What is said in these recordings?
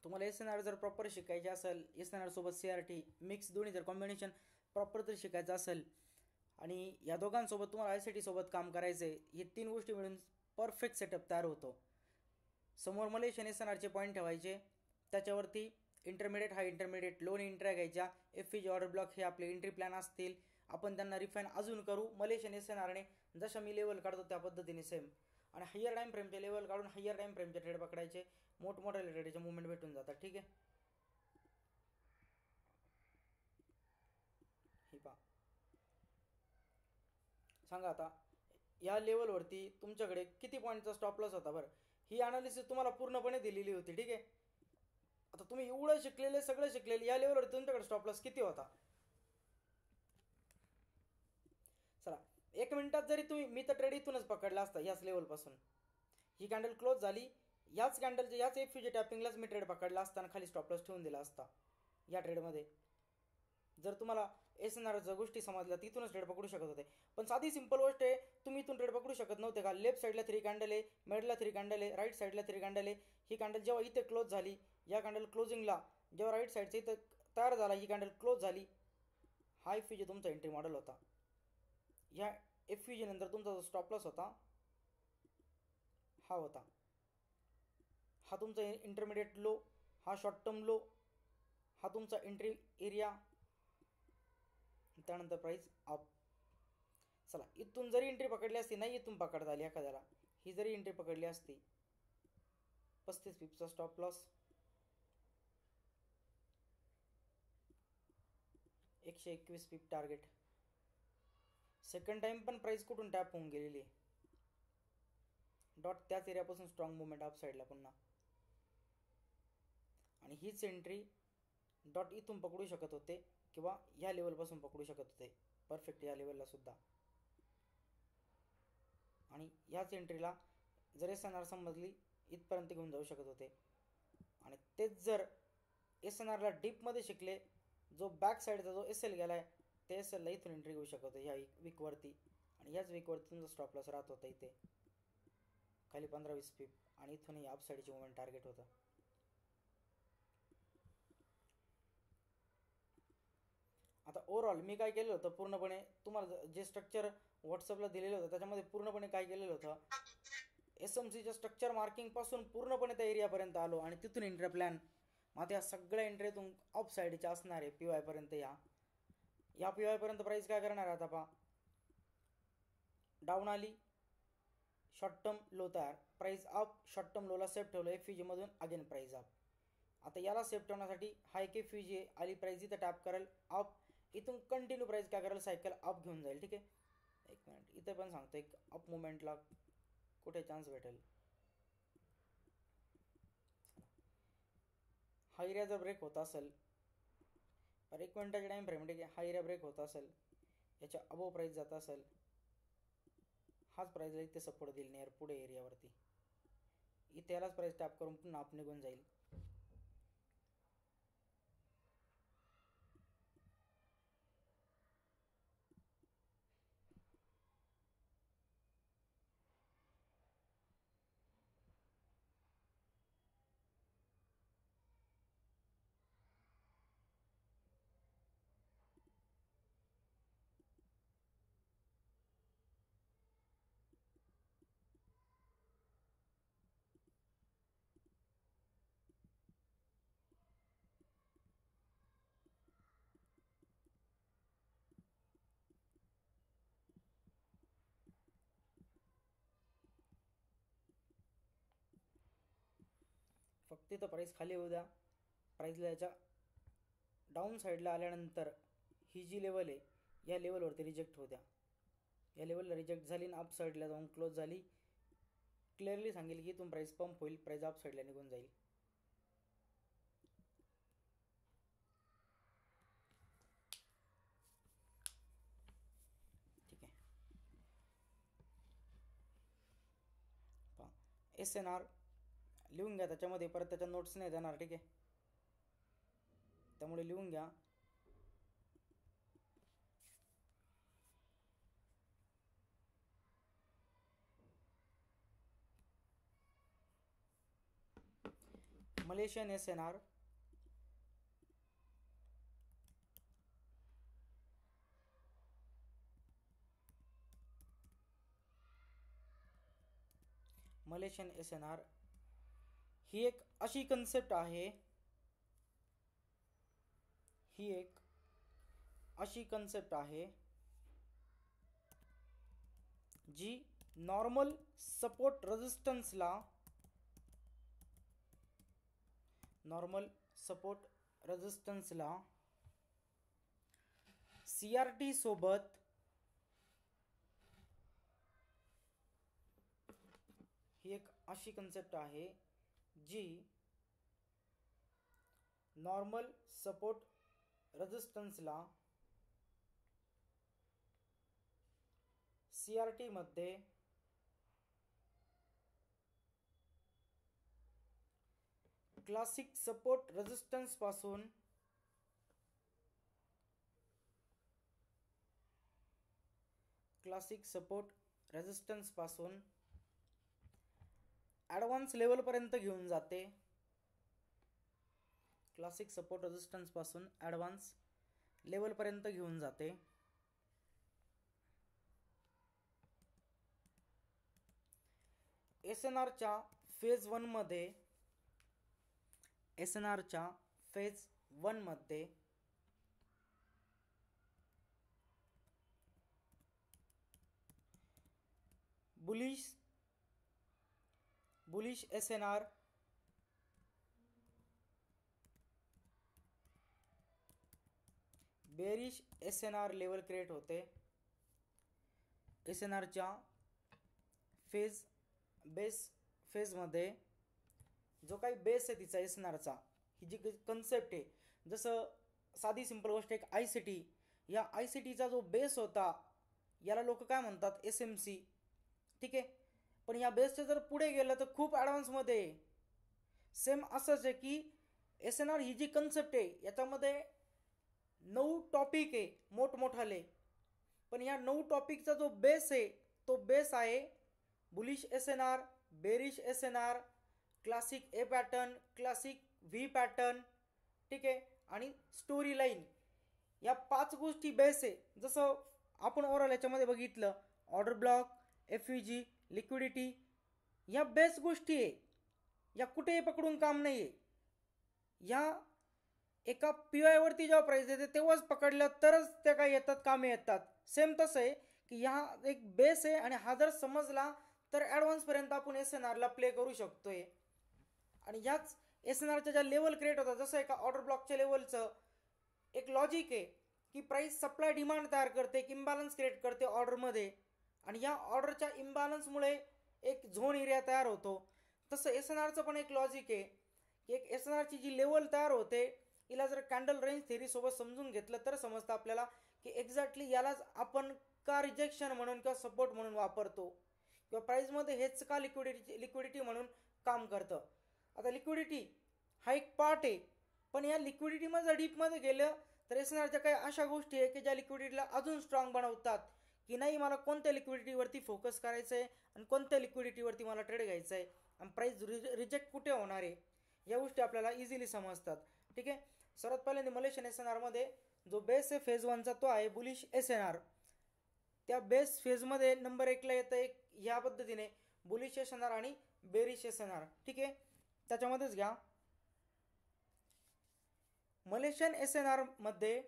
तुम्हाला S N R जर proper शिकायचे असेल, एस एन आर सोबत सी आर टी मिक्स दोन्ही जर कॉम्बिनेशन प्रॉपर जर शिकायचं असेल आणि या दोघांसोबत तुम्हाला आय सी टी सोबत काम करायचं आहे, हे तीन गोष्टी मिळून परफेक्ट सेटअप तयार होतो. समोर मलेशियन एस एन आरचे पॉईंट ठेवायचे, त्याच्यावरती इंटरमिडिएट हाय इंटरमिडिएट लोन एंट्र्या घ्यायच्या, एफ जी ऑर्डर ब्लॉक हे आपले एंट्री प्लॅन असतील. आपण त्यांना रिफाईन अजून करू मलेशियन एस एन आरने जशा मी लेवल काढतो त्या पद्धतीने सेम. आणि हायर टाईम फ्रेमचे लेवल काढून हायर टाईम फ्रेमचे ट्रेड पकडायचे, मोठमोठ्या ट्रेडचे मुवमेंट भेटून जातात. ठीक आहे, ही पहा. सांगा आता या लेवलवरती तुमच्याकडे किती पॉईंटचा स्टॉप लॉस होता बरं. ही अनालिसिस तुम्हाला पूर्णपणे दिलेली होती. ठीक आहे, आता तुम्ही एवढं शिकलेले सगळं शिकलेले या लेवलवरती तुमच्याकडे स्टॉप लॉस किती होता. चला 1 मिनिटात जरी तुम्ही, मी तर ट्रेड इथूनच पकडला असता याच लेवलपासून. ही कॅन्डल क्लोज झाली, याच कॅन्डलच्या याच एफ जी टॅपिंगलाच मी ट्रेड पकडला असता आणि खाली स्टॉप लॉस ठेवून दिला असता या ट्रेडमध्ये. जर तुम्हाला एस एन आरच्या गोष्टी समजल्या तिथूनच ट्रेड पकडू शकत होते. पण साधी सिंपल गोष्ट आहे, तुम्ही इथून ट्रेड पकडू शकत नव्हते का. लेफ्ट साईडला 3 कॅन्डल आहे, मिडला 3 कॅन्डल आहे, राईट साईडला 3 कॅन्डल आहे. ही कॅन्डल जेव्हा इथे क्लोज झाली, या कॅन्डल क्लोजिंगला जेव्हा राईट साईडचं इथं तयार झाला, ही कॅन्डल क्लोज झाली. हा एफ जी तुमचा एंट्री मॉडेल होता. या एफ जी नंतर तुमचा जो स्टॉप लॉस होता हा होता. हा तुमचा इंटरमिडिएट लो, हा शॉर्ट टर्म लो, हा तुमचा एंट्री एरिया, त्यानंतर प्राइस अप. चला इथून जरी एंट्री पकडली असती, नाही इथून पकडता आली एखाद्याला, ही जरी एंट्री पकडली असती 35 पिपचा स्टॉप लॉस, 121 पिप टार्गेट. सेकंड टाइम पण प्राइस कुठून टॅप होऊन गेलेली आहे. डॉट त्याच एरियापासून स्ट्रॉंग मुवमेंट अप साईडला पुन्हा. आणि हीच एंट्री डॉट इथून पकडू शकत होते किंवा ह्या लेवलपासून पकडू शकत होते परफेक्ट या लेवलला सुद्धा. आणि ह्याच एंट्रीला जर एस एन आर समजली इथपर्यंत घेऊन जाऊ शकत होते. आणि तेच जर एस एन आरला डीपमध्ये शिकले, जो बॅक साईडचा जो एस एल गेला आहे ते एस एलला इथून एंट्री घेऊ शकत होते ह्या वीकवरती. आणि ह्याच वीकवरती तुमचा स्टॉप लॉस राहत होता इथे खाली 15-20 पिप, आणि इथूनही अप साईडची मुवमेंट टार्गेट होतं. आता ओव्हरऑल मी काय केलं होतं, पूर्णपणे तुम्हाला जे स्ट्रक्चर व्हॉट्सअपला दिलेलं होतं त्याच्यामध्ये पूर्णपणे काय केलेलं होतं, एस एम सीच्या स्ट्रक्चर मार्किंगपासून पूर्णपणे त्या एरियापर्यंत आलो आणि तिथून एंट्री प्लॅन. मग आता या सगळ्या एंट्रीतून अप साईडच्या असणार आहे पी वायपर्यंत. या पी वायपर्यंत प्राईस काय करणार आहे आता पहा. डाऊन आली, शॉर्ट टर्म लो तयार, प्राईस अप, शॉर्ट टर्म लोला सेफ ठेवलं एफ जी मधून, अगेन प्राईस अप. आता याला सेफ ठेवण्यासाठी हाय के एफ जी आली, प्राईस इथं टॅप करेल अप, इथून कंटिन्यू प्राईस काय करेल सायकल अप घेऊन जाईल. ठीक आहे, एक मिनिट इथे पण सांगतो एक अप मुवमेंटला कुठे चान्स भेटेल. हा एरिया जर ब्रेक होत असेल पर 1 मिनिटाच्या टाईम फ्रेम, ठीक आहे, हा एरिया ब्रेक होत असेल, याच्या अबोव प्राईस जात असेल, हाच प्राईसला इथे सपोर्ट देईल नियर पुढे एरियावरती. इथे यालाच प्राईस टॅप करून पुन्हा अप निघून जाईल. फक्त इथं प्राईस खाली होऊ द्या. प्राईसला याच्या डाऊन साईडला आल्यानंतर ही जी लेवल आहे या लेवलवरती रिजेक्ट होऊ द्या. या लेवलला रिजेक्ट झाली ना अप साईडला जाऊन क्लोज झाली, क्लिअरली सांगेल की इथून प्राईस पंप होईल, प्राईस अप साईडला निघून जाईल. ठीक आहे, पहा एस एन आर लिहून घ्या त्याच्यामध्ये, परत त्याच्या नोट्स नाही देणार. ठीक आहे, त्यामुळे लिहून घ्या. मलेशियन SNR, मलेशियन SNR ही एक अशी कन्सेप्ट आहे, ही एक अशी कन्सेप्ट आहे जी नॉर्मल सपोर्ट रेजिस्टन्सला CRT सोबत ही एक अशी कन्सेप्ट आहे जी नॉर्मल सपोर्ट रेजिस्टन्सला CRT मध्ये क्लासिक सपोर्ट रेजिस्टन्स पासून ॲडव्हान्स लेवल पर्यंत घेऊन जाते, क्लासिक सपोर्ट रेजिस्टन्स पासून ॲडव्हान्स लेवल पर्यंत घेऊन जाते. SNRच्या फेज 1 मध्ये bullish SNR bearish SNR level create होते. SNRच्या फेज मध्ये जो काही बेस आहे तिचा SNRचा, ही जी कन्सेप्ट आहे, जसं साधी सिंपल गोष्ट एक ICT, या ICTचा जो बेस होता याला लोक काय म्हणतात SMC, ठीक आहे. पण या बेसचे जर पुढे गेलं तर खूप ॲडव्हान्समध्ये सेम असंच आहे की SNR ही जी कन्सेप्ट आहे याच्यामध्ये 9 टॉपिक आहे मोठमोठाले, पण या 9 टॉपिकचा जो बेस आहे तो बेस आहे bullish SNR, bearish SNR, classic A pattern, classic V pattern, ठीक आहे, आणि स्टोरी लाईन. या 5 गोष्टी बेस आहे. जसं आपण ओव्हरऑल याच्यामध्ये बघितलं, ऑर्डर ब्लॉक, FVG, लिक्विडिटी, या बेस गोष्टी आहे, या कुठेही पकडून काम नाही आहे. या एका PY वरती जेव्हा प्राइस येते तेव्हाच पकडल्या तरच त्या काय येतात, कामे येतात. सेम तसं आहे की हा एक बेस आहे आणि हा जर समजला तर ॲडव्हान्सपर्यंत आपण SNRला प्ले करू शकतोय. आणि ह्याच SNRच्या ज्या लेवल क्रिएट होतात, जसं एका ऑर्डर ब्लॉकच्या लेवलचं एक लॉजिक आहे की प्राइस सप्लाय डिमांड तयार करते, एक इम्बॅलन्स क्रिएट करते ऑर्डरमध्ये, आणि या ऑर्डरच्या इम्बॅलन्समुळे एक झोन एरिया तयार होतो. तसं SNRचं पण एक लॉजिक आहे की एक SNRची जी लेवल तयार होते हिला जर कॅन्डल रेंज थेरीसोबत समजून घेतलं तर समजतं आपल्याला की एक्झॅक्टली यालाच आपण का रिजेक्शन म्हणून किंवा सपोर्ट म्हणून वापरतो, किंवा प्राईजमध्ये हेच का लिक्विडिटी म्हणून काम करतं. आता लिक्विडिटी हा एक पार्ट आहे, पण या लिक्विडिटीमध्ये जर डीपमध्ये गेलं तर SNRच्या काही अशा गोष्टी आहे की ज्या लिक्विडिटीला अजून स्ट्रॉंग बनवतात की नाही मला कोणत्या लिक्विडिटीवरती फोकस करायचं आहे आणि कोणत्या लिक्विडिटीवरती मला ट्रेड घ्यायचं आहे आणि प्राईस रिजेक्ट कुठे होणार आहे, या गोष्टी आपल्याला इझिली समजतात. ठीक आहे. सर्वात पहिल्यांदा मलेशियन SNRमध्ये जो बेस आहे फेज 1चा तो आहे बुलिश SNR. त्या बेस फेजमध्ये नंबर 1ला येतं एक ह्या पद्धतीने बुलिश SNR आणि बेरिश SNR. ठीक आहे, त्याच्यामध्येच घ्या. मलेशियन SNR मध्ये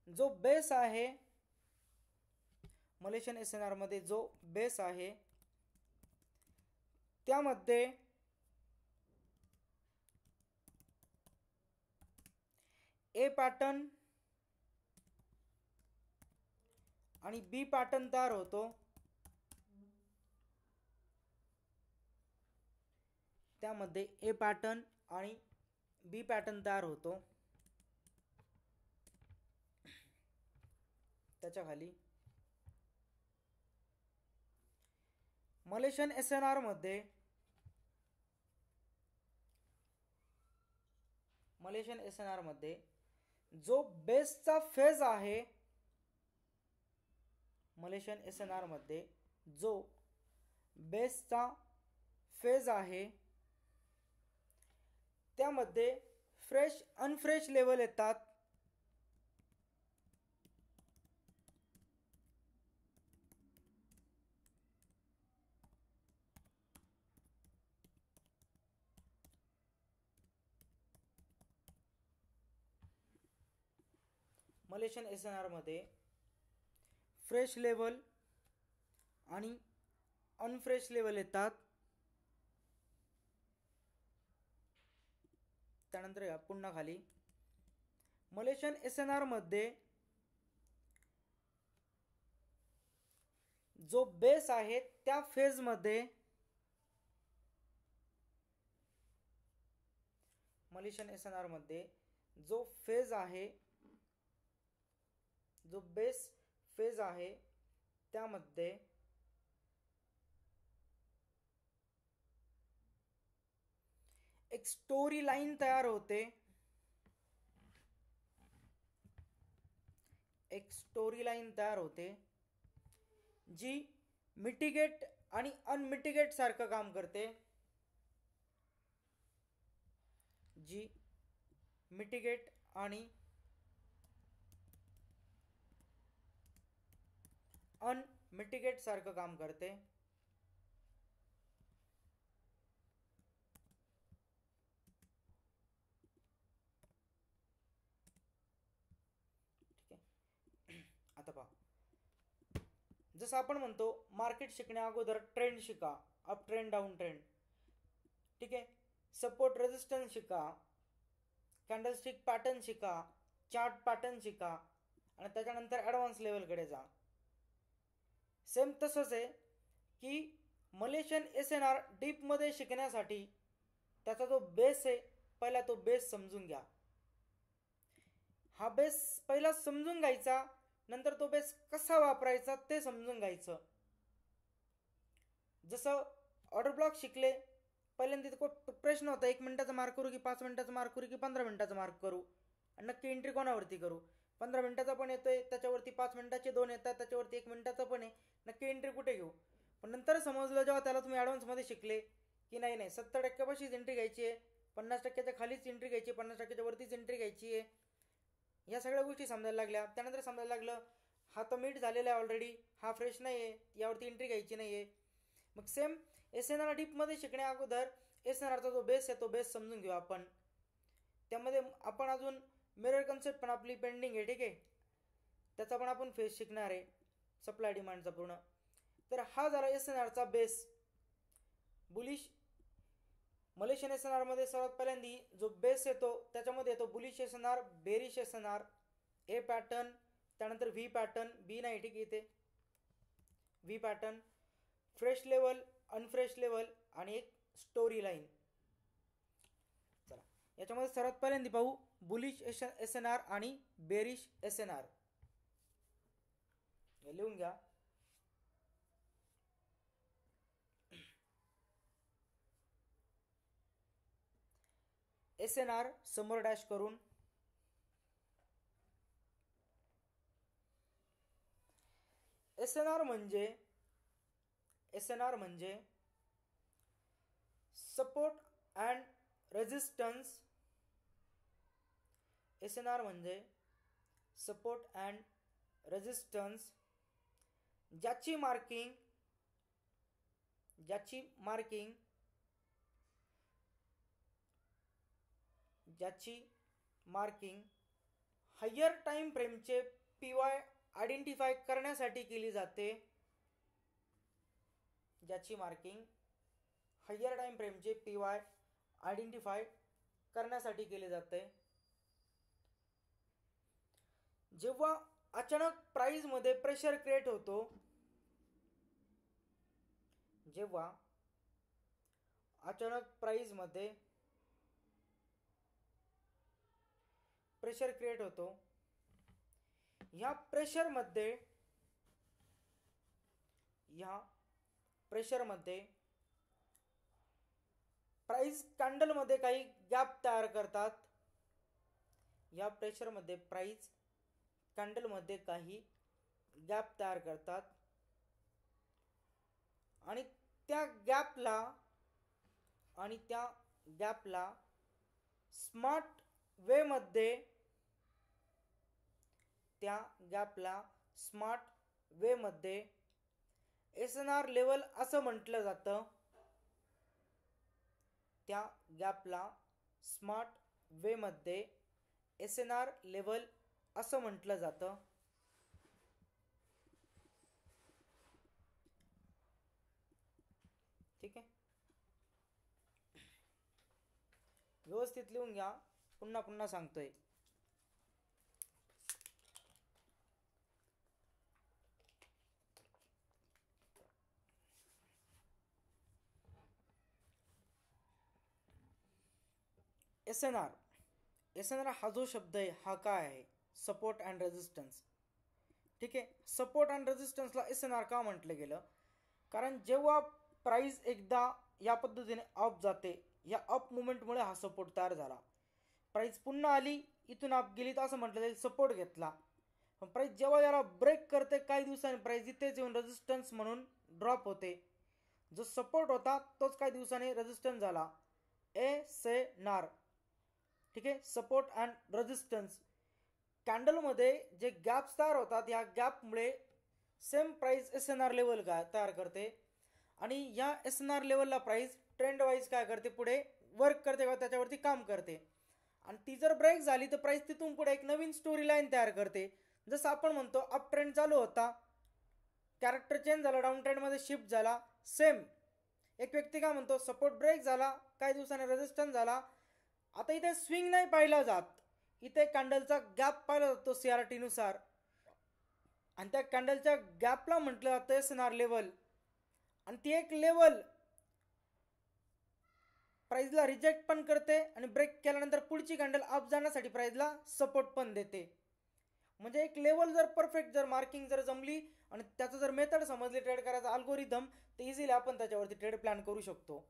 जो बेस आहे, मलेशियन SNR मध्ये जो बेस आहे त्यामध्ये A पॅटर्न आणि B पॅटर्न तयार होतो. त्यामध्ये A पॅटर्न आणि B पॅटर्न तयार होतो. त्याच्या खाली मलेशियन SNR मध्ये जो बेसचा फेज आहे, मलेशियन SNR मध्ये जो बेसचा फेज आहे त्यामध्ये फ्रेश अनफ्रेश लेवल येतात. मलेशियन SNR मध्ये फ्रेश लेवल आणि अनफ्रेश लेवल येतात. त्यानंतर पुन्हा खाली मलेशियन SNR मध्ये जो बेस आहे त्या फेज मध्ये मलेशियन SNR मध्ये जो फेज आहे जो बेस फेज आहे त्यामध्ये एक स्टोरी लाईन तयार होते. एक स्टोरी लाईन तयार होते जी मिटिगेट आणि अनमिटिगेट सारखं काम करते. जी मिटिगेट आणि अनमिटिगेट सारखं काम करते. ठीक आहे. आता पहा, जसं आपण म्हणतो मार्केट शिकण्या अगोदर ट्रेंड शिका, अप ट्रेंड डाऊन ट्रेंड. ठीक आहे. सपोर्ट रेजिस्टन्स शिका, कॅन्डलस्टिक पॅटर्न शिका, चार्ट पॅटर्न शिका आणि त्याच्यानंतर ॲडव्हान्स लेवलकडे जा. सेम तसंच आहे की मलेशियन SNR डीपमध्ये शिकण्यासाठी त्याचा जो बेस आहे पहिला तो बेस समजून घ्या. हा बेस पहिला समजून घ्यायचा, नंतर तो बेस कसा वापरायचा ते समजून घ्यायचं. जसं ऑर्डर ब्लॉक शिकले, पहिल्यांदा तिथे प्रश्न होता 1 मिनिटाचा मार्क करू की 5 मिनिटाचा मार्क करू की 15 मिनिटाचा मार्क करू आणि नक्की एंट्री कोणावरती करू. 15 मिनिटाचा पण येतोय, त्याच्यावरती 5 मिनिटाचे 2 येतात, त्याच्यावरती 1 मिनिटाचा पण आहे, नक्की एंट्री कुठे घेऊ. पण नंतर समजलं जेव्हा त्याला तुम्ही ॲडव्हान्समध्ये शिकले की नाही 70% पाशीच एंट्री घ्यायची आहे, 50%च्या खालीच एंट्री घ्यायची, 50%च्या वरतीच एंट्री घ्यायची आहे, या सगळ्या गोष्टी समजायला लागल्या. त्यानंतर समजायला लागलं हा तर मीट झालेला आहे ऑलरेडी, हा फ्रेश नाही आहे, यावरती एंट्री घ्यायची नाही आहे. मग सेम SNR डीपमध्ये शिकण्या अगोदर SNRचा जो बेस आहे तो बेस समजून घेऊ आपण. त्यामध्ये आपण अजून मिरर कन्सेप्ट पण आपली पेंडिंग आहे. ठीक आहे, त्याचा पण आपण फेस शिकणार आहे, सप्लाय डिमांडचा पूर्ण. तर हा झाला SNRचा बेस. बुलिश मलेशियन SNR मध्ये सर्वात पहिल्यांदा जो बेस येतो त्याच्यामध्ये येतो bullish SNR, bearish SNR, A pattern, त्यानंतर व्ही पॅटर्न, बी नाही ठीक इथे V pattern, fresh level, unfresh level आणि एक स्टोरी लाईन. चला याच्यामध्ये सर्वात पहिल्यांदा पाहू बुलिश SNR आणि बेरिश SNR. लिहून घ्या. SNR समोर डॅश करून, SNR म्हणजे सपोर्ट अँड रेजिस्टन्स. SNR म्हणजे सपोर्ट अँड रेजिस्टन्स ज्याची मार्किंग हायर टाइम फ्रेमचे PY आयडेंटिफाय करण्यासाठी केली जाते. ज्याची मार्किंग हायर टाइम फ्रेमचे PY आयडेंटिफाय करण्यासाठी केले जाते. जेव्हा अचानक प्राइस मध्ये प्रेशर क्रिएट होतो, जेव्हा अचानक प्राइस मध्ये प्रेशर क्रिएट होतो, ह्या प्रेशरमध्ये प्राइस कॅन्डलमध्ये काही गॅप तयार करतात. या प्रेशरमध्ये प्राइस कॅन्डलमध्ये काही गॅप तयार करतात. आणि त्या गॅपला स्मार्ट वे मध्ये SNR लेवल असं म्हटलं जातं. त्या गॅपला स्मार्ट वे मध्ये SNR लेवल असं म्हटलं जातं. ठीक आहे, व्यवस्थित लिहून घ्या, पुन्हा पुन्हा सांगतोय. SNR हा जो शब्द आहे हा काय आहे? Support and resistance. ठीक आहे, सपोर्ट अँड रेजिस्टन्सला SNR का म्हटलं गेलं? कारण जेव्हा प्राइस एकदा या पद्धतीने अप जाते, या अप मुवमेंटमुळे हा सपोर्ट तयार झाला. प्राइस पुन्हा आली, इथून अप गेली तर असं म्हटलं जाईल सपोर्ट घेतला. पण प्राइस जेव्हा याला ब्रेक करते, काही दिवसांनी प्राइस इथेच येऊन रेजिस्टन्स म्हणून ड्रॉप होते. जो सपोर्ट होता तोच काही दिवसांनी रेजिस्टन्स झाला. SNR. ठीक आहे, सपोर्ट अँड रेजिस्टन्स. कॅन्डलमध्ये जे गॅप्स तयार होतात, या गॅपमुळे सेम प्राइस SNR लेवल तयार करते आणि या SNR लेवलला प्राइस ट्रेंड वाईज काय करते, पुढे वर्क करते किंवा त्याच्यावरती काम करते. आणि ती जर ब्रेक झाली तर प्राइस तिथून पुढे एक नवीन स्टोरी लाईन तयार करते. जसं आपण म्हणतो अप ट्रेंड चालू होता, कॅरेक्टर चेंज झाला, डाऊन ट्रेंडमध्ये शिफ्ट झाला. सेम एक व्यक्ती काय म्हणतो सपोर्ट ब्रेक झाला, काही दिवसांनी रेजिस्टन्स झाला. आता इथे स्विंग नाही पाहिला जात, इथे कॅन्डलचा गॅप पाहिला जातो CRT नुसार, आणि त्या कॅन्डलच्या गॅपला म्हटलं जातं SNR लेवल. आणि ती एक लेवल प्राइसला रिजेक्ट पण करते आणि ब्रेक केल्यानंतर पुढची कॅन्डल अप जाण्यासाठी प्राइसला सपोर्ट पण देते. म्हणजे एक लेवल जर परफेक्ट जर मार्किंग जर जमली आणि त्याचं जर मेथड समजली ट्रेड करायचा अल्गोरिदम, तर इझिली आपण त्याच्यावरती ट्रेड प्लॅन करू शकतो.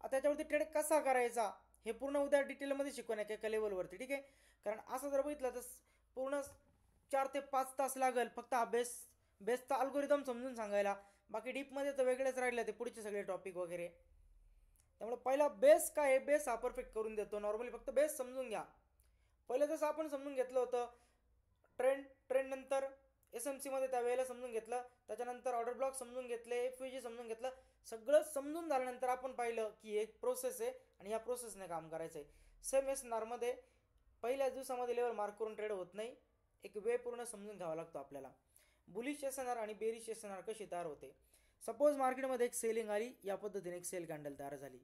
आता त्याच्यावरती ट्रेड कसा करायचा हे पूर्ण उद्या डिटेलमध्ये शिकवण्यात एका लेवलवरती. ठीक आहे, कारण असं जर बघितलं तर पूर्ण 4 ते 5 तास लागेल फक्त हा बेसचा अल्गोरिदम समजून सांगायला. बाकी डीपमध्ये तर वेगळेच राहिले ते पुढचे सगळे टॉपिक वगैरे. त्यामुळे पहिला बेस काय आहे, बेस हा परफेक्ट करून देतो. नॉर्मली फक्त बेस समजून घ्या. पहिलं जसं आपण समजून घेतलं होतं ट्रेंड नंतर SMC मध्ये त्यावेळेला समजून घेतलं, त्याच्यानंतर ऑर्डर ब्लॉक समजून घेतले, FVG समजून घेतलं. सगळं समजून झाल्यानंतर आपण पाहिलं की एक प्रोसेस आहे आणि या प्रोसेसने काम करायचं आहे. सेम SNR मध्ये पहिल्याच दिवसामध्ये लेवल मार्क करून ट्रेड होत नाही, एक वे पूर्ण समजून घ्यावा लागतो आपल्याला. बुलिश SNR आणि बेरिश SNR कशी तयार होते? सपोज मार्केटमध्ये एक सेलिंग आली, या पद्धतीने एक सेल कॅन्डल तयार झाली,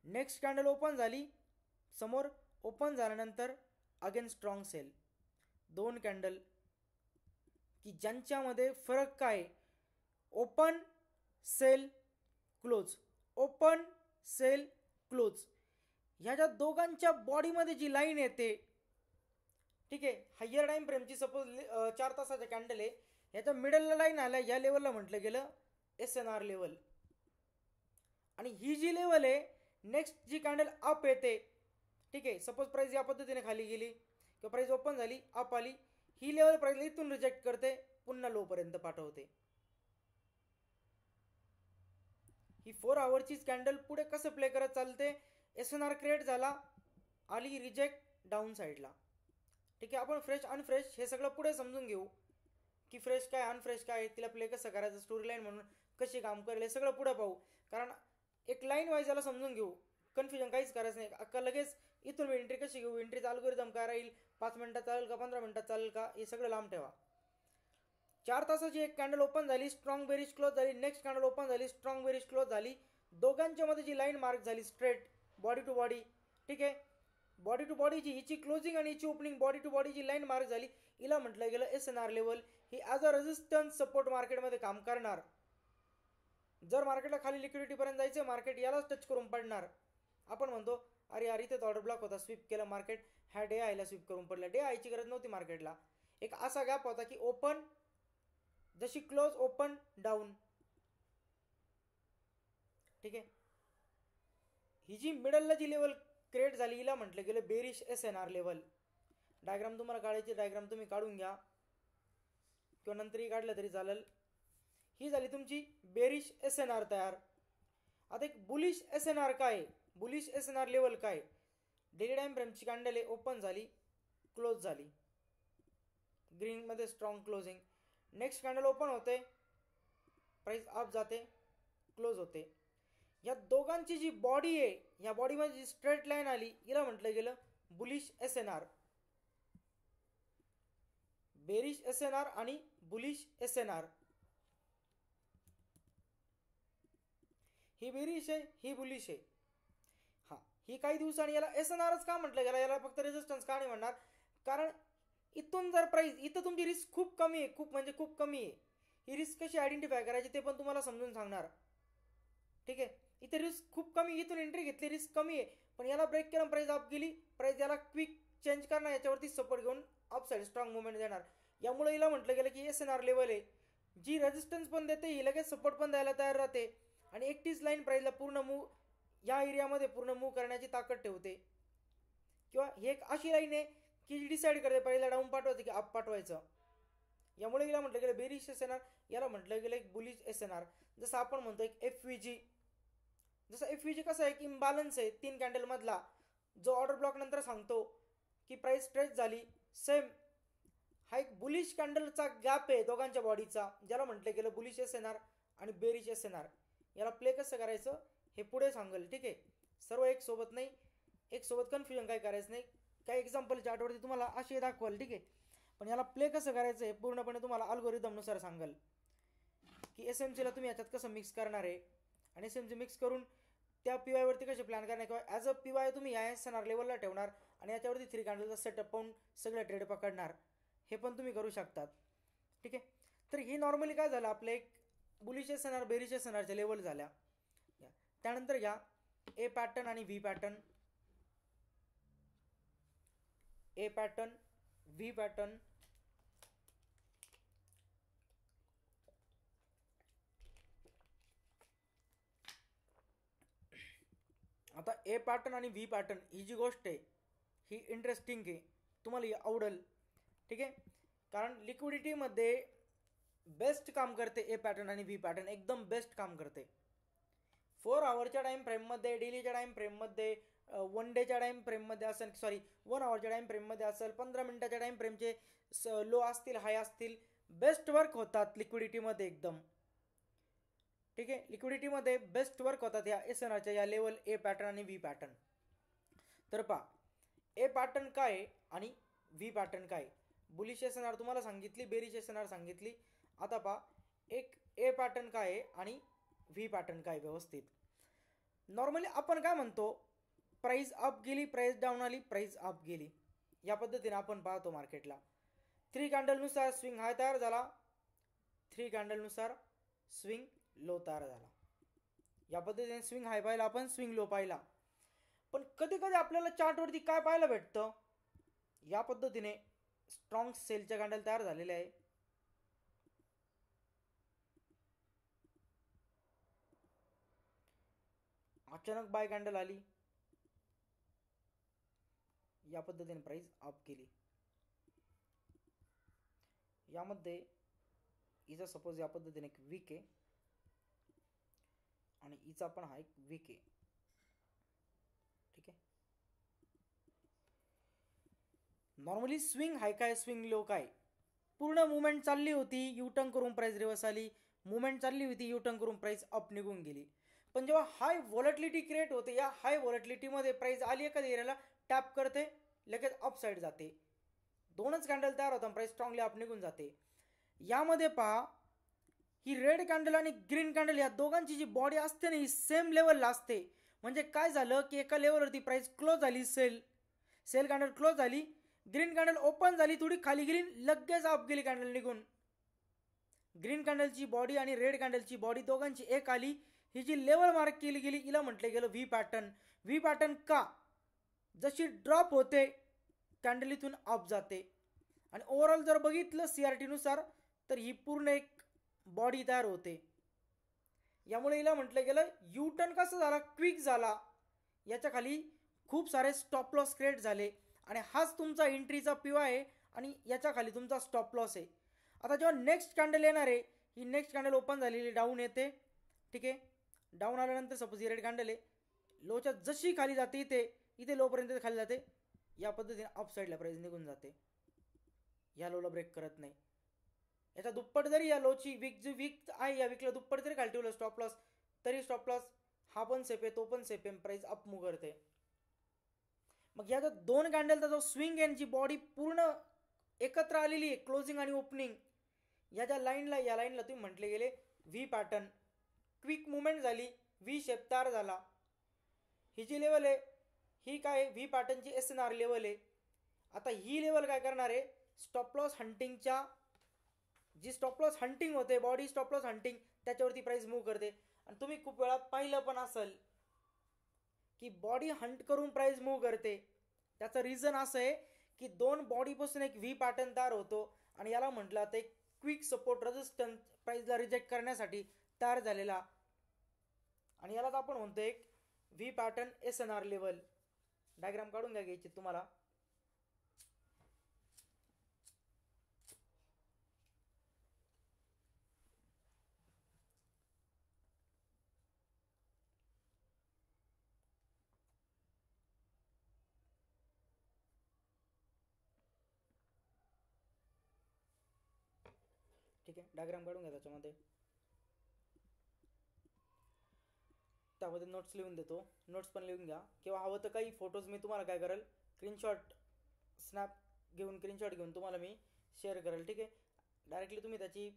नेक्स्ट कॅन्डल ओपन झाली, समोर ओपन झाल्यानंतर अगेन स्ट्रॉंग सेल. 2 कॅन्डल की ज्यांच्यामध्ये फरक काय, open sell close, open sell close. ह्याच्या दोघांच्या बॉडीमध्ये जी लाईन येते, ठीक आहे, हायर टाइम फ्रेमची सपोज 4 तासाचा कॅन्डल आहे, ह्याच्या मिडलला लाईन आल्या, या लेवलला म्हटलं गेलं SNR लेवल. आणि ही जी लेवल आहे, नेक्स्ट जी कॅन्डल अप येते, ठीक आहे, सपोज प्राइस या पद्धतीने खाली गेली किंवा प्राइस ओपन झाली अप आली, ही लेवल प्राइस इथून रिजेक्ट करते, पुन्हा लो पर्यंत पाठवते. ही 4 आवरचीच कॅन्डल पुढे कसं प्ले करत चालते, SNR क्रिएट झाला, आली रिजेक्ट डाऊन साईडला. ठीक आहे, आपण फ्रेश अनफ्रेश हे सगळं पुढे समजून घेऊ की फ्रेश काय अनफ्रेश काय, तिला प्ले कसं करायचं, स्टोरी लाईन म्हणून कशी काम करेल, हे सगळं पुढे पाहू. कारण एक लाईन वाईज याला समजून घेऊ, कन्फ्युजन काहीच करायचं नाही. अक्का लगेच इथून एंट्री कशी घेऊ, एंट्रीचा अल्गोरिदम काय राहील, 5 मिनिटात चालेल का 15 मिनिटात चालेल का, हे सगळं लांब ठेवा. 4 तासाची एक कॅन्डल ओपन झाली, स्ट्रॉंग बेरिश क्लोज झाली, नेक्स्ट कॅन्डल ओपन झाली, स्ट्रॉंग बेरिश क्लोज झाली. दोघांच्या मध्ये जी लाईन मार्क झाली स्ट्रेट बॉडी टू बॉडी, ठीक आहे, बॉडी टू बॉडीची हिची क्लोजिंग आणि हिची ओपनिंग बॉडी टू बॉडीची लाईन मार्क झाली, हिला म्हटलं गेलं SNR level. He as a resistance support मार्केटमध्ये काम करणार. जर मार्केटला खाली लिक्विडिटीपर्यंत जायचं, मार्केट यालाच टच करून पडणार. आपण म्हणतो अरे यार इथेच ऑर्डर ब्लॉक होता, स्वीप केलं मार्केट, ह्या डे आयला स्वीप करून पडलं. डे आयची गरज नव्हती मार्केटला. एक असा गॅप होता की ओपन जशी क्लोज ओपन डाऊन. ठीक आहे, ही जी मिडलला जी लेवल क्रिएट झाली, हिला म्हटलं गेलं बेरिश SNR लेवल. डायग्राम तुम्हाला काढायची, डायग्राम तुम्ही काढून घ्या किंवा नंतरही काढलं तरी चालेल. ही झाली तुमची बेरिश SNR तयार. आता एक बुलिश SNR काय आहे, बुलिश SNR लेवल काय, डेली टाइम फ्रेमची कॅन्डल आहे, ओपन झाली, क्लोज झाली, ग्रीन मध्ये strong closing. Next candle open होते, प्राइस अप जाते, क्लोज होते. या दोघांची जी बॉडी आहे, या बॉडीमध्ये जी स्ट्रेट लाईन आली हिला म्हटलं गेलं बुलिश SNR. बेरिश SNR आणि बुलिश SNR. ही बेरिश आहे, ही बुलिश आहे. हा, ही काही दिवसांनी याला SNRच का म्हटलं गेला, याला फक्त रेजिस्टन्स का नाही म्हणणार, कारण इथून जर प्राइस, इथं तुमची रिस्क खूप कमी आहे, खूप म्हणजे खूप कमी आहे. ही रिस्क कशी आयडेंटिफाय करायची ते पण तुम्हाला समजून सांगणार. ठीक आहे, इथे रिस्क खूप कमी, इथून एंट्री घेतली रिस्क कमी आहे, पण याला ब्रेक केलं प्राइस अप गेली, प्राइस याला क्विक चेंज करणार, याच्यावरती सपोर्ट घेऊन अपसाइड स्ट्रॉंग मुवमेंट देणार. यामुळे हिला म्हटलं गेलं की SNR लेवल आहे, जी रेजिस्टन्स पण देते, ही लगेच सपोर्ट पण द्यायला तयार राहते आणि एकटीच लाईन प्राइसला पूर्ण मूव, या एरियामध्ये पूर्ण मूव करण्याची ताकद ठेवते. किंवा ही एक अशी लाईन आहे की जी डिसाईड करते पहिला डाऊन पाठवायचं की अप पाठवायचं. यामुळे हिला म्हटलं गेलं बेरिश SNR, याला म्हटलं गेलं एक बुलिश SNR. जसं आपण म्हणतो एक FVG, जसं FVG कसं आहे की इम्बॅलन्स आहे 3 कॅन्डल मधला, जो ऑर्डर ब्लॉक नंतर सांगतो की प्राइस स्ट्रेच झाली. सेम हा एक बुलिश कॅन्डलचा गॅप आहे दोघांच्या बॉडीचा, ज्याला म्हटलं गेलं बुलिश SNR आणि बेरिश SNR. याला प्ले कसं करायचं हे पुढे सांगेल. ठीक आहे, सर्व एक सोबत नाही, एक सोबत कन्फ्युजन काय करायचं नाही, काही एक्झाम्पल चार्टवरती तुम्हाला असे दाखवाल. ठीक आहे, पण याला प्ले कसं करायचं हे पूर्णपणे तुम्हाला अल्गोरिदमनुसार सांगाल की SMCला तुम्ही याच्यात कसं मिक्स करणार आहे आणि SMC मिक्स करून त्या PY वरती कसे प्लॅन करणार, किंवा ॲज अ PY तुम्ही या SNR लेवलला ठेवणार आणि याच्यावरती 3 कॅन्डलचा सेटअप पाहून सगळे ट्रेड पकडणार, हे पण तुम्ही करू शकतात. ठीक आहे, तर ही नॉर्मली काय झालं आपलं एक बुलिश SNR बेरिश SNRच्या लेवल झाल्या. त्यानंतर घ्या A पॅटर्न आणि V pattern. A pattern, V pattern. आता A पॅटर्न आणि V पॅटर्न ही जी गोष्ट आहे ही इंटरेस्टिंग आहे, तुम्हाला ही आवडेल. ठीक आहे, कारण लिक्विडिटीमध्ये बेस्ट काम करते A पॅटर्न आणि V पॅटर्न, एकदम बेस्ट काम करते. 4 आवरच्या टाइम फ्रेममध्ये, डेलीच्या टाइम फ्रेममध्ये, 1 डेच्या टाइम फ्रेममध्ये असेल, सॉरी 1 आवरच्या टाइम फ्रेममध्ये असेल, 15 मिनिटाच्या टाइम फ्रेमचे लो असतील, हाय असतील, बेस्ट वर्क होतात लिक्विडिटीमध्ये एकदम. ठीक आहे, लिक्विडिटीमध्ये बेस्ट वर्क होतात या SNRच्या या लेवल A पॅटर्न आणि V पॅटर्न. तर पहा A पॅटर्न काय आणि V पॅटर्न काय. बुलिश SNR तुम्हाला सांगितली, बेरिश SNR सांगितली. आता पहा एक A पॅटर्न काय आहे आणि V पॅटर्न काय. व्यवस्थित नॉर्मली आपण काय म्हणतो, प्राइस अप गेली, प्राइस डाऊन आली, प्राइस अप गेली, या पद्धतीने आपण पाहतो मार्केटला. 3 कॅन्डलनुसार स्विंग हाय तयार झाला, 3 कॅन्डलनुसार स्विंग लो तयार झाला. या पद्धतीने स्विंग हाय पाहिला आपण, स्विंग लो पाहिला. पण कधी कधी आपल्याला चार्टवरती काय पाहायला भेटतं, या पद्धतीने स्ट्रॉंग सेलच्या कॅन्डल तयार झालेले आहे. अचानक बाय कॅन्डल आली, या पद्धतीने प्राइस अप केली. यामध्ये हिचा सपोज या पद्धतीने एक वीक आहे आणि हिचा पण हा एक वीक आहे. ठीक आहे, नॉर्मली स्विंग हाय काय, स्विंग लो काय, पूर्ण मुवमेंट चालली होती, युटर्न करून प्राइस रिव्हर्स आली, मुवमेंट चालली होती, युटर्न करून प्राइस अप निघून गेली. पण जेव्हा हाय व्हॉलेटिलिटी क्रिएट होते, या हाय व्हॉलेटिलिटीमध्ये प्राइस आली एखाद्या एरियाला टॅप करते, लगेच अप साईड जाते, 2च कॅन्डल तयार होतात, प्राइस स्ट्रॉंगली अप निघून जाते. यामध्ये पहा ही रेड कॅन्डल आणि ग्रीन कॅन्डल या दोघांची जी बॉडी असते ना, ही सेम लेवलला असते. म्हणजे काय झालं की एका लेवलवरती प्राइस क्लोज झाली, सेल कॅन्डल क्लोज झाली, ग्रीन कॅन्डल ओपन झाली, थोडी खाली गेली, लगेच अप गेली कॅन्डल निघून. ग्रीन कॅन्डलची बॉडी आणि रेड कॅन्डलची बॉडी दोघांची एक आली, ही जी लेवल मार्क केली गेली हिला म्हटलं गेलं व्ही पॅटर्न. व्ही पॅटर्न का, जशी ड्रॉप होते कॅन्डल इथून अप जाते. आणि ओव्हरऑल जर बघितलं CRT नुसार तर ही पूर्ण एक बॉडी तयार होते. यामुळे हिला म्हटलं गेलं युटर्न कसं झाला, क्विक झाला, याच्या खाली खूप सारे स्टॉप लॉस क्रिएट झाले आणि हाच तुमचा एंट्रीचा PY आहे आणि याच्या खाली तुमचा स्टॉप लॉस आहे. आता जेव्हा नेक्स्ट कॅन्डल येणार आहे, ही नेक्स्ट कॅन्डल ओपन झालेली डाऊन येते, ठीक आहे. डाऊन आल्यानंतर सपोज ही रेड कॅन्डल आहे, लोच्या जशी खाली जाते इथे लोपर्यंत खाली जाते, या पद्धतीने अप साईडला प्राइस निघून जाते, या लोला ब्रेक करत नाही. याच्या दुप्पट जरी या लोची वीक आहे, या वीकला दुप्पट जरी खाली ठेवलं स्टॉप लॉस, तरी स्टॉप लॉस हा पण सेफ आहे, तो पण सेफ आहे, प्राइस अप मूव करते. मग या दोन कॅन्डलचा जो स्विंग आहे, यांची बॉडी पूर्ण एकत्र आलेली आहे, क्लोजिंग आणि ओपनिंग. या ज्या लाईनला, या लाईनला तुम्ही म्हटले गेले व्ही पॅटर्न, क्विक मुवमेंट झाली, व्ही शेप तयार झाला. ही जी लेवल आहे ही काय व्ही पॅटर्नची SNR लेवल आहे. आता ही लेवल काय करणार आहे, स्टॉप लॉस हंटिंगच्या, जी स्टॉप लॉस हंटिंग होते, बॉडी स्टॉप लॉस हंटिंग, त्याच्यावरती प्राइस मूव्ह करते. आणि तुम्ही खूप वेळा पाहिलं पण असेल की बॉडी हंट करून प्राइस मूव्ह करते. त्याचं रिझन असं आहे की दोन बॉडीपासून एक व्ही पॅटर्न तयार होतो, आणि याला म्हटलं तर एक क्विक सपोर्ट रेजिस्टन्स प्राइसला रिजेक्ट करण्यासाठी तयार झालेला, आणि यालाच आपण म्हणतो एक V pattern SNR level. Diagram काढून घ्यायची तुम्हाला. ठीक आहे, डायग्राम काढून घ्या त्याच्यामध्ये. त्यामध्ये नोट्स लिहून देतो, नोट्स पण लिहून घ्या, किंवा हवं तर काही फोटोज मी तुम्हाला काय करेल, स्क्रीनशॉट घेऊन तुम्हाला मी शेअर करेल, ठीक आहे. डायरेक्टली तुम्ही त्याची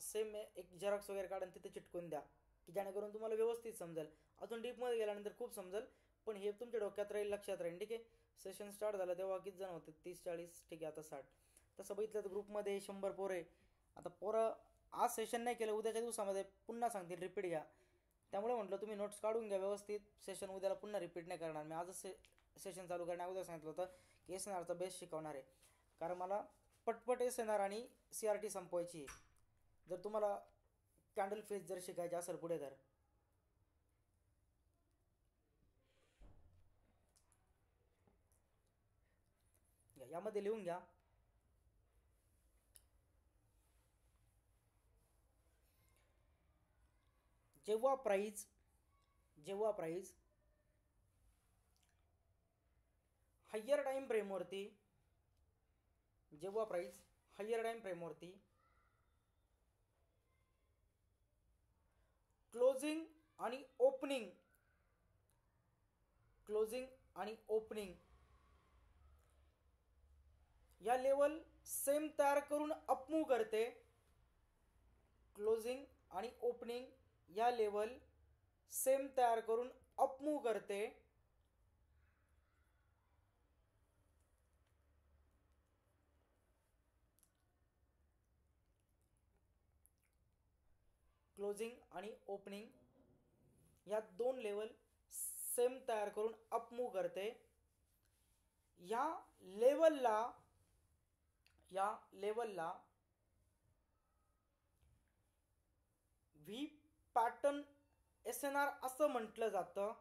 सेम एक झेरॉक्स वगैरे काढून तिथे चिटकून द्या, की जेणेकरून तुम्हाला व्यवस्थित समजेल. अजून डीपमध्ये गेल्यानंतर खूप समजेल, पण हे तुमच्या डोक्यात राहील, लक्षात राहील, ठीक आहे. सेशन स्टार्ट झालं तेव्हा किती जण होते, 30-40, ठीक आहे, आता 60. तसं बघितलं तर ग्रुपमध्ये 100 पोरं आहे. आता पोरं आज सेशन नाही केलं, उद्याच्या दिवसामध्ये पुन्हा सांगतील रिपीट घ्या. त्यामुळे म्हटलं तुम्ही नोट्स काढून घ्या व्यवस्थित, सेशन उद्याला पुन्हा रिपीट नाही करणार मी. आजच सेशन चालू करण्या अगोदर सांगितलं होतं की SNRचा बेस शिकवणार आहे, कारण मला पटपट SNR आणि CRT संपवायची आहे. जर तुम्हाला कॅन्डल फेस जर शिकायचे असेल पुढे, तर यामध्ये लिहून घ्या. जेव्हा प्राइस हायर टाइम फ्रेमवरती, जेव्हा प्राइस हायर टाइम फ्रेमवरती क्लोजिंग आणि ओपनिंग या लेवल सेम तयार करून अपमूव करते. क्लोजिंग आणि ओपनिंग या लेवल सेम तयार करून अपमूव करते. क्लोजिंग आणि ओपनिंग या दोन लेवल सेम तयार करून अपमूव करते. या लेवलला व्ही पॅटर्न SNR असं म्हटलं जातं.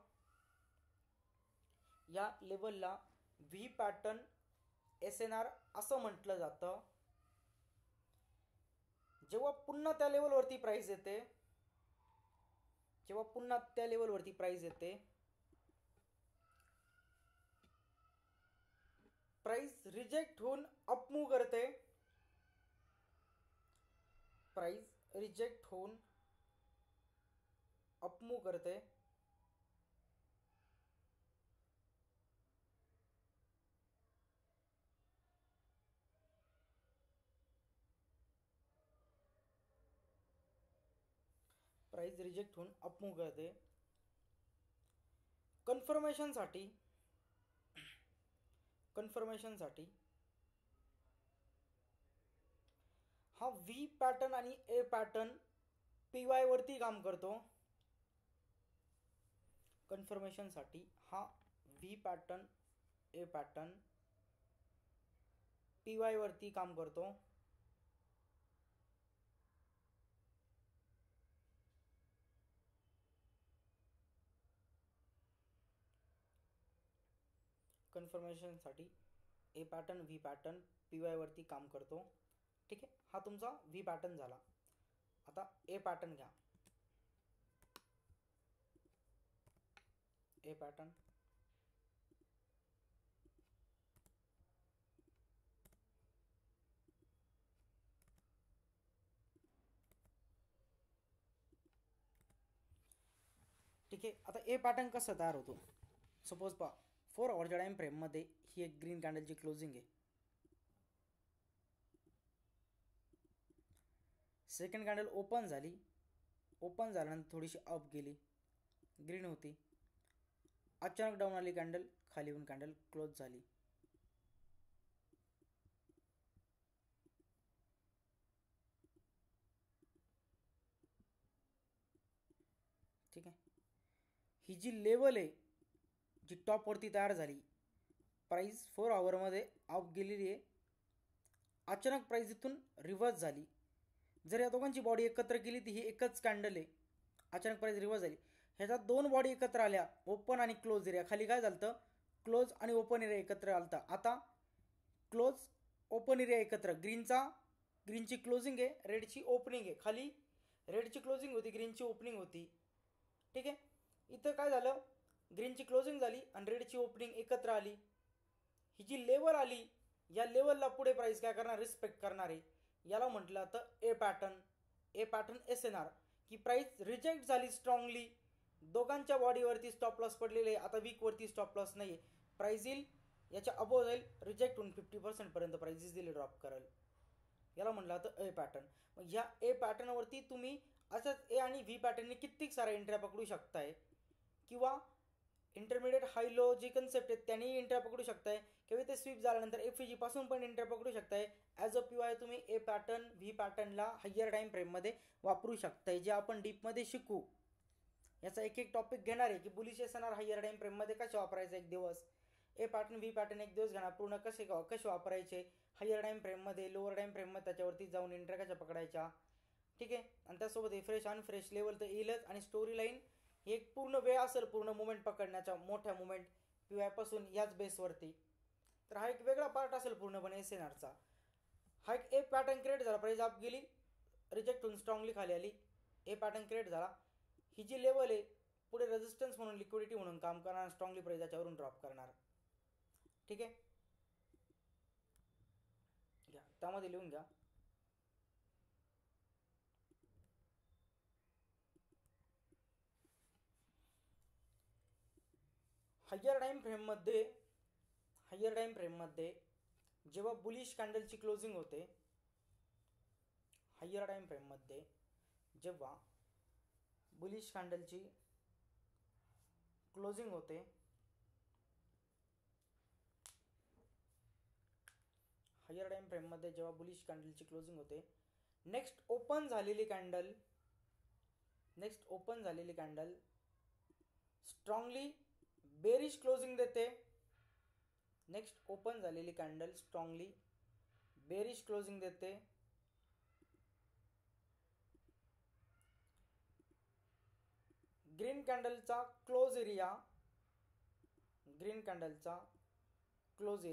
या लेवलला व्ही पॅटर्न SNR असं म्हटलं जातं. जेव्हा पुन्हा त्या लेवलवरती प्राइस येते, प्राइस रिजेक्ट होऊन अपमूव करते. कन्फर्मेशनसाठी हा व्ही पॅटर्न आणि ए पॅटर्न PY वरती काम करतो. कन्फर्मेशनसाठी हा V pattern A pattern PY वरती काम करतो. कन्फर्मेशनसाठी A pattern V pattern PY वरती काम करतो. ठीक आहे, हा तुमचा व्ही पॅटर्न झाला. आता ए पॅटर्न घ्या. ए पॅटर्न ठीक आहे. आता ए पॅटर्न कसं तयार होतो, सपोज पहा 4 आवरच्या टाइम फ्रेममध्ये ही एक ग्रीन कॅन्डलची क्लोजिंग आहे. सेकंड कॅन्डल ओपन झाली, ओपन झाल्यानंतर थोडीशी अप गेली, ग्रीन होती. अचानक डाऊन आली कॅन्डल, खाली येऊन कॅन्डल क्लोज झाली. ठीक आहे. ही जी लेवल आहे जी टॉपवरती तयार झाली, प्राइस 4 आवरमध्ये अप गेलेली आहे. अचानक प्राइस इथून रिव्हर्स झाली. जर या दोघांची बॉडी एकत्र केली ती ही एकच कॅन्डल आहे. अचानक प्राइस रिव्हर्स झाली, ह्याच्यात दोन बॉडी एकत्र आल्या, ओपन आणि क्लोज एरिया. खाली काय झालं, क्लोज आणि ओपन एरिया एकत्र आलता. आता क्लोज ओपन एरिया एकत्र, ग्रीनची क्लोजिंग आहे, रेडची ओपनिंग आहे. खाली रेडची क्लोजिंग होती, ग्रीनची ओपनिंग होती. ठीक आहे. इथं काय झालं, ग्रीनची क्लोजिंग झाली आणि रेडची ओपनिंग एकत्र आली. ही जी लेवल आली, या लेवलला पुढे प्राइस काय करणार, रिस्पेक्ट करणार आहे. याला म्हटलं तर A pattern. A pattern S N R, की प्राइस रिजेक्ट झाली स्ट्रॉंगली, दोघांच्या बॉडीवरती स्टॉप लॉस पडलेले. आता वीकवरती स्टॉप लॉस नाही आहे, प्राइस येईल याच्या अबोव जाईल, रिजेक्ट होऊन 50% पर्यंत प्राइस दिली ड्रॉप करेल. याला म्हटलं तर ए पॅटर्न. मग ह्या ए पॅटर्नवरती तुम्ही असंच ए आणि व्ही पॅटर्नने कित्येक साऱ्या एंट्र्या पकडू शकताय, किंवा इंटरमिडिएट हाय लो जी कन्सेप्ट आहेत त्यांनी एंट्र्या पकडू शकताय, किंवा ते स्वीप झाल्यानंतर एफ जी पासून पण एंट्र्या पकडू शकताय. ॲज अ पी वाय तुम्ही A pattern V पॅटर्नला higher time फ्रेममध्ये वापरू शकताय, जे आपण डीपमध्ये शिकू. याचा एक एक टॉपिक घेणार आहे की बुलिश असणार हायर टाइम फ्रेममध्ये कसे वापरायचं एक दिवस, ए पॅटर्न व्ही पॅटर्न एक दिवस घेणार पूर्ण कसे वापरायचे हायर टाइम फ्रेममध्ये, लोअर टाइम फ्रेममध्ये त्याच्यावरती जाऊन एंट्र्या कशा पकडायच्या. ठीक आहे. आणि त्यासोबत हे फ्रेश अनफ्रेश लेवल तर येईलच, आणि स्टोरी लाईन ही एक पूर्ण वेळ असेल पूर्ण मुवमेंट पकडण्याच्या, मोठ्या मुवमेंट पी वाय पासून याच बेसवरती. तर हा एक वेगळा पार्ट असेल पूर्णपणे एस एन आरचा. हा एक पॅटर्न क्रिएट झाला, प्राइस अप गेली, रिजेक्ट होऊन स्ट्रॉंगली खाली आली, ए पॅटर्न क्रिएट झाला. ही जी लेवल आहे पुढे रेजिस्टन्स म्हणून, लिक्विडिटी म्हणून काम करणार, स्ट्रॉंगली प्राइस याच्यावरून ड्रॉप करणार. ठीक आहे. घ्या त्यामध्ये लिहून घ्या. हायर टाइम फ्रेममध्ये जेव्हा बुलिश कॅन्डलची क्लोजिंग होते, हायर टाइम फ्रेममध्ये जेव्हा बुलिश कॅन्डलची क्लोजिंग होते, हायर टाइम फ्रेममध्ये जेव्हा बुलिश कॅन्डलची क्लोजिंग होते, नेक्स्ट ओपन झालेली कॅन्डल स्ट्रॉंगली बेरिश क्लोजिंग देते. नेक्स्ट ओपन झालेली कॅन्डल स्ट्रॉंगली बेरिश क्लोजिंग देते. ग्रीन कॅन्डलचा क्लोज एरिया आणि रेड कॅन्डलचा क्लोज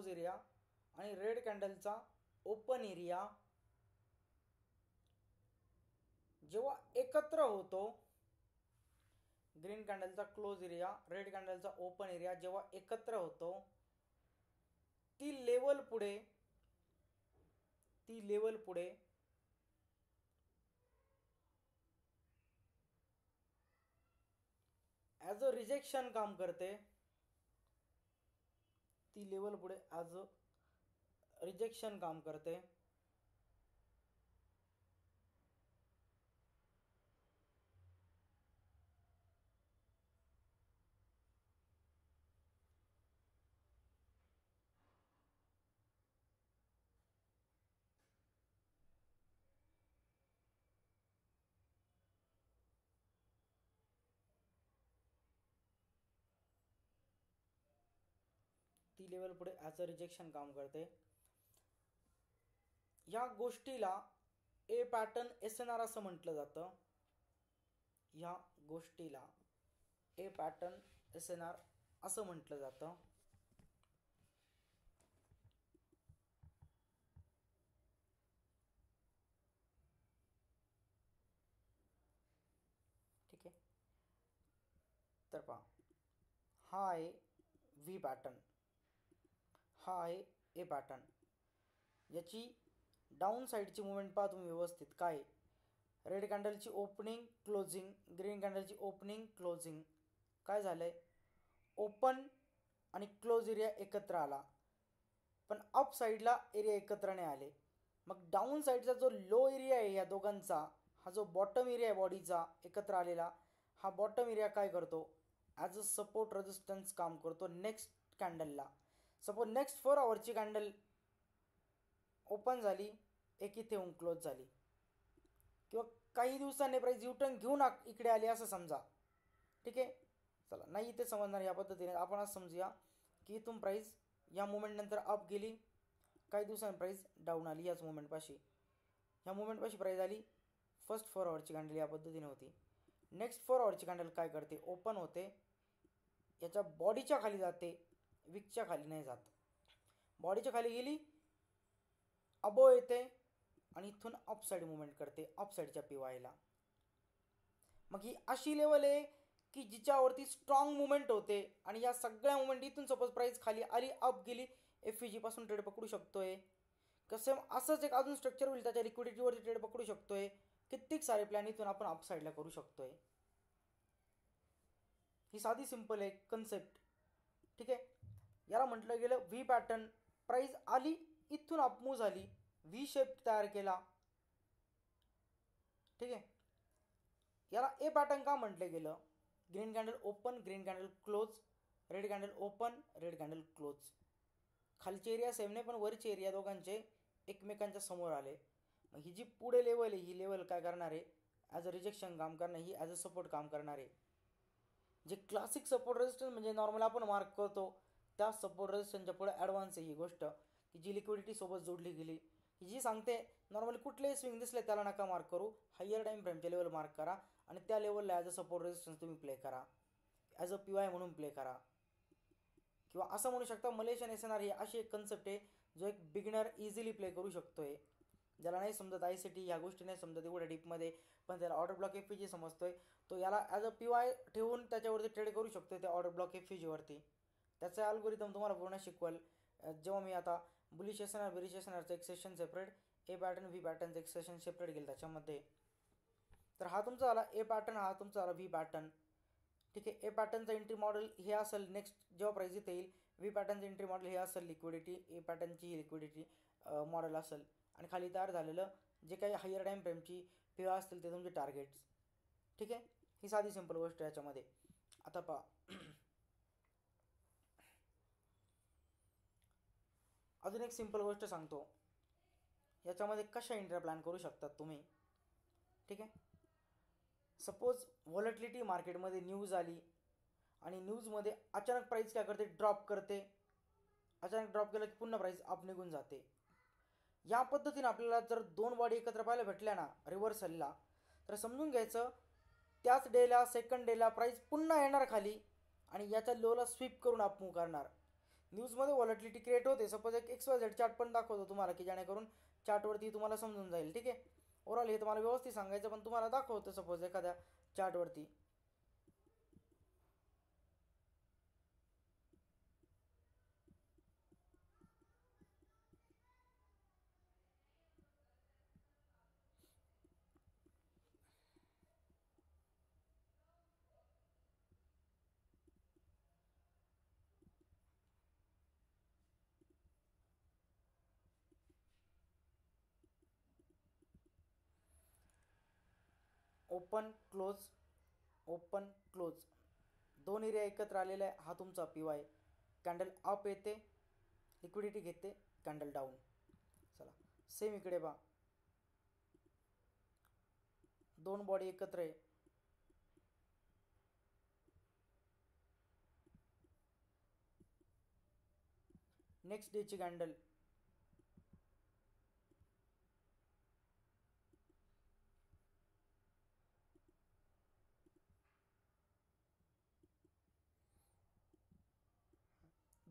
एरिया आणि रेड कॅन्डलचा ओपन एरिया जेव्हा एकत्र होतो, ग्रीन कॅन्डलचा क्लोज एरिया, रेड कॅन्डलचा ओपन एरिया जेव्हा एकत्र होतो, ती लेवल पुढे ॲज अ रिजेक्शन काम करते. ती लेवल पुढे ॲज अ रिजेक्शन काम करते. ती लेवल पुढे ॲज अ रिजेक्शन काम करते. या गोष्टीला A pattern S N R असं म्हटलं जातं. या गोष्टीला ए पॅटर्न SNR असं म्हटलं जातं. ठीक आहे. तर पहा, हा आहे व्ही पॅटर्न, हा आहे ए पॅटर्न. याची डाऊन साईडची मुवमेंट पहा तुम्ही व्यवस्थित. काय रेड कॅन्डलची ओपनिंग क्लोजिंग, ग्रीन कॅन्डलची ओपनिंग क्लोजिंग. काय झालंय, ओपन आणि क्लोज एरिया एकत्र आला, पण अप साईडला एरिया एकत्र नाही आले. मग डाऊन साईडचा जो लो एरिया आहे या दोघांचा, हा जो बॉटम एरिया आहे बॉडीचा एकत्र आलेला, हा बॉटम एरिया काय करतो, ॲज अ सपोर्ट रेजिस्टन्स काम करतो नेक्स्ट कॅन्डलला. सपोज नेक्स्ट 4 आवरची कॅन्डल ओपन झाली, एक इथे येऊन क्लोज झाली, किंवा काही दिवसांनी प्राईस युटर्न घेऊन इकडे आली असं समजा. ठीक आहे, चला नाही इथे समजणार या पद्धतीने आपण असं समजूया की इथून प्राईस या मुवमेंटनंतर अप गेली, काही दिवसांनी प्राईस डाऊन आली याच मुवमेंटपाशी. ह्या मुवमेंटपाशी प्राईस आली, फर्स्ट 4 आवरची कॅन्डल या पद्धतीने होती. नेक्स्ट 4 आवरची कॅन्डल काय करते, ओपन होते, याच्या बॉडीच्या खाली जाते, विकच्या खाली नाही जात. बॉडीच्या खाली गेली, अबो येते आणि इथून अप साईड मुवमेंट करते, अप साईडच्या PYला. मग ही अशी लेवल आहे की जिच्यावरती स्ट्रॉंग मुवमेंट होते, आणि या सगळ्या मुवमेंट इथून सपोज प्राईस खाली आली, अप गेली, FVG पासून ट्रेड पकडू शकतोय. कसं असंच एक अजून स्ट्रक्चर होईल, त्याच्या लिक्विडिटीवरती ट्रेड पकडू शकतोय. कित्येक सारे प्लॅन इथून आपण अप साईडला करू शकतोय. ही साधी सिंपल आहे कन्सेप्ट. ठीक आहे, याला म्हटलं गेलं व्ही पॅटर्न. प्राईस आली, इथून अपमूव्ह झाली, व्ही शेप तयार केला. ठीक आहे, याला ए पॅटर्न का म्हटलं गेलं, green candle open, green candle close, red candle open, red candle close. खालचे एरिया सेम नाही, पण वरचे एरिया दोघांचे एकमेकांच्या समोर आले. मग ही जी पुढे लेवल आहे, ही लेवल काय करणार आहे, ॲज अ रिजेक्शन काम करणार, ही ॲज अ सपोर्ट काम करणार आहे. जे क्लासिक सपोर्ट रेजिस्टन्स म्हणजे नॉर्मल आपण मार्क करतो, त्या सपोर्ट रेजिस्टन्सच्या पुढे ॲडव्हान्स आहे ही गोष्ट, की जी लिक्विडिटी सोबत जोडली गेली. ही जी सांगते नॉर्मली कुठलेही स्विंग दिसले त्याला नका मार्क करू, हायर टाईम फ्रेमच्या लेवल मार्क करा, आणि त्या लेवलला ॲज अ सपोर्ट रेजिस्टन्स तुम्ही प्ले करा, ॲज अ PY म्हणून प्ले करा. किंवा असं म्हणू शकता, मलेशियन SNR ही अशी एक कन्सेप्ट आहे जो एक बिगिनर इझिली प्ले करू शकतोय. ज्याला नाही समजत ICT ह्या गोष्टी नाही समजत एवढ्या डीपमध्ये, पण त्याला ऑर्डर ब्लॉक FVG समजतोय, तो याला ॲज अ PY ठेवून त्याच्यावरती ट्रेड करू शकतोय त्या ऑर्डर ब्लॉक FVGवरती. त्याचा अल्गोरिदम तुम्हाला पूर्ण शिकवल जेव्हा मी आता बुलिश SNR बेरिश SNRचं एक session separate, A pattern V पॅटर्नचं एक सेशन सेपरेट गेलं त्याच्यामध्ये. तर हा तुमचा आला ए पॅटर्न, हा तुमचा आला व्ही पॅटर्न. ठीक आहे, ए पॅटर्नचं एंट्री मॉडेल हे असेल नेक्स्ट जेव्हा प्राईस इथे येईल, व्ही पॅटर्नचं एंट्री मॉडेल हे असेल लिक्विडिटी, ए पॅटर्नची ही लिक्विडिटी मॉडेल असेल, आणि खाली तयार झालेलं जे काही हायर टाईम फ्रेमची PY असतील ते तुमचे टार्गेट्स. ठीक आहे, ही साधी सिंपल गोष्ट आहे याच्यामध्ये. आता पहा, अजून एक सिंपल गोष्ट सांगतो, याच्यामध्ये कशा एंट्री प्लॅन करू शकतात तुम्ही. ठीक आहे, सपोज व्हॉलेटिलिटी मार्केटमध्ये न्यूज आली, आणि न्यूजमध्ये अचानक प्राईस काय करते, ड्रॉप करते. अचानक ड्रॉप केलं की पुन्हा प्राईस अप निघून जाते. या पद्धतीने आपल्याला जर दोन बॉडी एकत्र पाहायला भेटल्या ना रिव्हर्सलला, तर समजून घ्यायचं त्याच डेला सेकंड डेला प्राईस पुन्हा येणार खाली, आणि याच्या लोला स्वीप करून अपमूव्ह करणार. न्यूजमध्ये व्हॉलेटिलिटी क्रिएट होते. सपोज एक XYZ चार्ट पण दाखवतो तुम्हाला, की जेणेकरून चार्टवरती तुम्हाला समजून जाईल. ठीक आहे, ओव्हरऑल हे तुम्हाला व्यवस्थित सांगायचं, पण तुम्हाला दाखवतो सपोज एखाद्या चार्टवरती. ओपन क्लोज, ओपन क्लोज, दोन एरिया एकत्र आलेला आहे, हा तुमचा PY. कॅन्डल अप येते, लिक्विडिटी घेते, कॅन्डल डाऊन. चला सेम इकडे पहा, दोन बॉडी एकत्र आहे, नेक्स्ट डेची कॅन्डल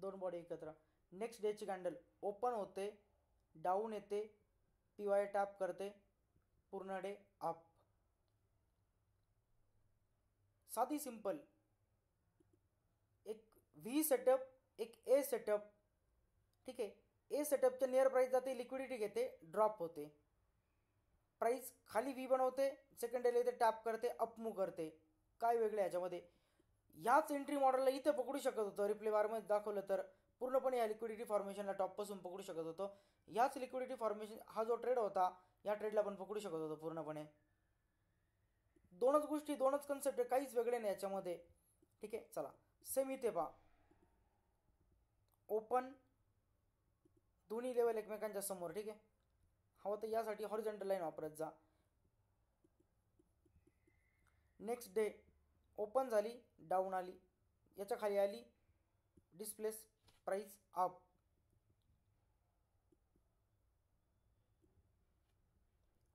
दोन बॉडी एकत्र. नेक्स्ट डेची कॅन्डल ओपन होते, डाऊन येते, PY टॅप करते, पूर्ण डे अप. साधी सिंपल. एक व्ही सेटअप, एक ए सेटअप. ठीक आहे. ए सेटअपच्या नियर प्राइस जाते, लिक्विडिटी घेते, ड्रॉप होते, प्राइस खाली व्ही बनवते, सेकंड डेला इथे टॅप करते, अप मूव करते. काय वेगळं याच्यामध्ये? ह्याच एंट्री मॉडेलला इथे पकडू शकत होतं. रिप्ले बारमध्ये दाखवलं तर पूर्णपणे या लिक्विडिटी फॉर्मेशनला टॉपपासून पकडू शकत होतो. ह्याच लिक्विडिटी फॉर्मेशन हा जो ट्रेड होता, या ट्रेडला पण पकडू शकत होतो पूर्णपणे. दोनच गोष्टी, दोनच कन्सेप्ट आहे, काहीच वेगळे नाही याच्यामध्ये. ठीक आहे. चला सेम इथे पहा, ओपन, दोन्ही लेवल एकमेकांच्या समोर. ठीक आहे. हवं तर यासाठी हॉरिझॉन्टल लाईन वापरत जा. नेक्स्ट डे ओपन झाली, डाऊन आली, याच्या खाली आली, displace price up.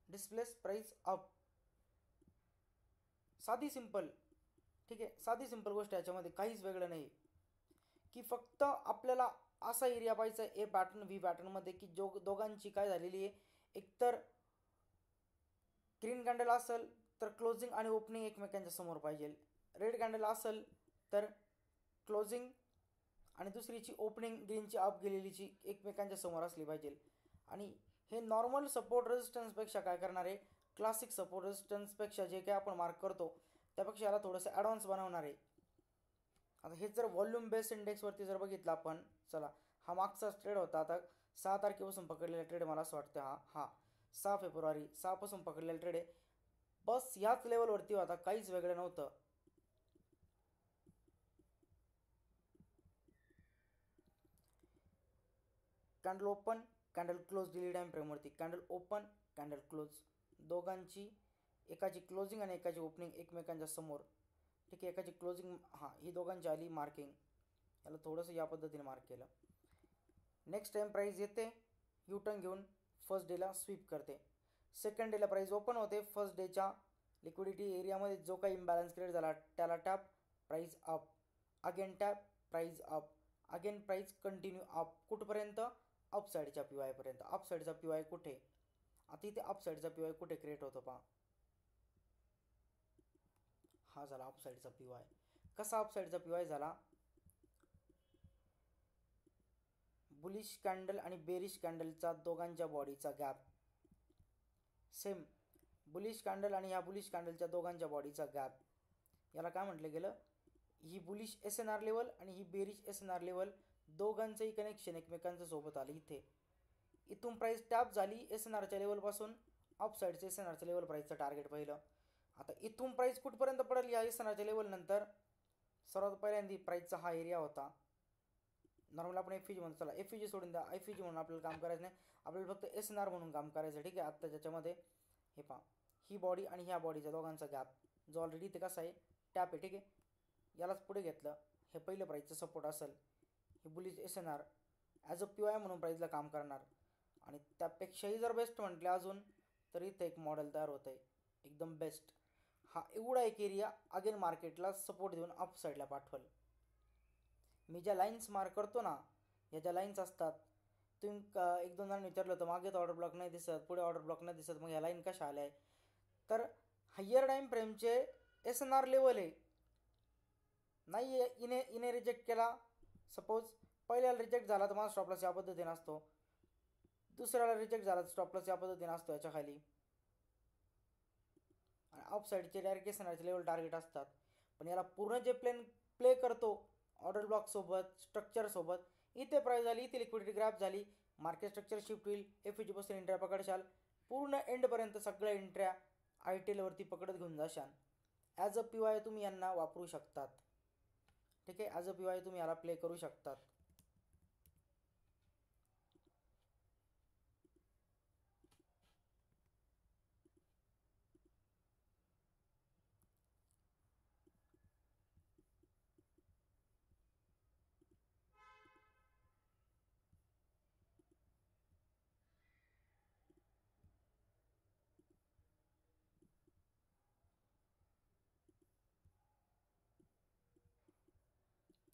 Displace price up. साधी सिंपल. ठीक आहे. साधी सिंपल गोष्ट याच्यामध्ये काहीच वेगळं नाही, की फक्त आपल्याला असा एरिया पाहिजे ए पॅटर्न व्ही पॅटर्नमध्ये, की जो दोघांची काय झालेली आहे, एकतर ग्रीन कॅन्डल असेल तर क्लोजिंग आणि ओपनिंग एकमेकांच्या समोर पाहिजे. रेड कॅन्डल असेल तर क्लोजिंग आणि दुसरीची ओपनिंग ग्रीनची अप गेलेलीची एकमेकांच्या समोर असली पाहिजे. आणि हे नॉर्मल सपोर्ट रेजिस्टन्सपेक्षा काय करणार आहे, क्लासिक सपोर्ट रेजिस्टन्सपेक्षा जे काय आपण मार्क करतो त्यापेक्षा याला थोडंसं ॲडव्हान्स बनवणार आहे. आता हे जर व्हॉल्यूम बेस इंडेक्सवरती जर बघितलं आपण, चला हा मागचाच ट्रेड होता, आता 6 तारखेपासून पकडलेला ट्रेड मला असं वाटतं, हा 6 फेब्रुवारी 6 पासून पकडलेला ट्रेड आहे. बस ह्याच लेवलवरती होता, काहीच वेगळं नव्हतं. Candle open, candle close daily time फ्रेमवरती, कॅन्डल ओपन, कॅन्डल क्लोज, दोघांची एकाची क्लोजिंग आणि एकाची ओपनिंग एकमेकांच्या समोर. ठीक आहे. एकाची क्लोजिंग, ही दोघांची आली मार्किंग, याला थोडंसं या पद्धतीने मार्क केलं. नेक्स्ट टाइम प्राइस येते, यू टर्न घेऊन फर्स्ट डेला स्वीप करते. सेकंड डेला प्राइस ओपन होते, फर्स्ट डेच्या लिक्विडिटी एरियामध्ये जो काही इम्बॅलन्स क्रिएट झाला त्याला tap, price up, again tap, price up, again price continue up. कुठपर्यंत? अप साईडच्या PY पर्यंत. अप साईडचा PY कुठे? आता इथे अप साईडचा PY कुठे क्रिएट होतो पहा, हा झाला अप साईडचा PY. कसा अप साईडचा PY झाला? बुलिश कॅन्डल आणि बेरिश कॅन्डलचा दोघांच्या बॉडीचा गॅप. सेम बुलिश कॅन्डल आणि ह्या बुलिश कॅन्डलच्या दोघांच्या बॉडीचा गॅप, याला काय म्हटलं गेलं? ही बुलिश SNR लेवल आणि ही बेरिश SNR लेवल, दोघांचंही कनेक्शन एकमेकांच्या सोबत आलं इथे. इथून प्राइस टॅप झाली SNRच्या लेवलपासून, अप साईडचं SNRच्या लेवल प्राइसचं टार्गेट पहिलं. आता इथून प्राइस कुठपर्यंत पडेल या SNRच्या लेवल नंतर? सर्वात पहिल्यांदा प्राइसचा हा एरिया होता. नॉर्मल आपण FVG म्हणतो, चला FVG सोडून द्या, FVG म्हणून आपल्याला काम करायचं नाही, आपल्याला फक्त SNR म्हणून काम करायचं. ठीक आहे. आत्ता ज्याच्यामध्ये हे पहा, ही बॉडी आणि ह्या बॉडीचा दोघांचा गॅप जो ऑलरेडी इथे कसा आहे, टॅप आहे. ठीक आहे. यालाच पुढे घेतलं, हे पहिलं प्राइसचं सपोर्ट असेल, हे bullish SNR as a PY म्हणून प्राइसला काम करणार. आणि त्यापेक्षाही जर बेस्ट म्हटलं अजून तर इथं एक मॉडेल तयार होतं आहे एकदम बेस्ट. हा एवढा एक एरिया अगेन मार्केटला सपोर्ट देऊन अप साईडला पाठवल. मी ज्या लाईन्स मार्क करतो ना, या ज्या लाईन्स असतात, तुम्ही एक दोन जणांनी विचारलं होतं मागे तर ऑर्डर ब्लॉक नाही दिसत, पुढे ऑर्डर ब्लॉक नाही दिसत, मग ह्या लाईन कशा आल्या आहे? तर हायर टाईम फ्रेमचे SNR लेवल आहे. नाही इने रिजेक्ट केला, सपोज पहिल्याला रिजेक्ट झाला तर माझा स्टॉपलॉस या पद्धतीने असतो, दुसऱ्याला रिजेक्ट झाला तर स्टॉपलॉस या पद्धतीने असतो याच्या खाली. आणि अप साईडचे डायरेक्ट SNRचे लेवल टार्गेट असतात. पण याला पूर्ण जे प्ले करतो ऑर्डर ब्लॉक सोबत, स्ट्रक्चर सोबत, इथे प्राइस झाली, इथे लिक्विडिटी ग्रॅप झाली, मार्केट स्ट्रक्चर शिफ्ट होईल, FVG पासून एंट्र्या पकडशाल, पूर्ण एंडपर्यंत सगळ्या एंट्र्या ITLवरती पकडत घेऊन जाशाल. ॲज अ PY तुम्ही यांना वापरू शकतात. ठीक आहे. ॲज अ PY तुम्ही याला प्ले करू शकतात.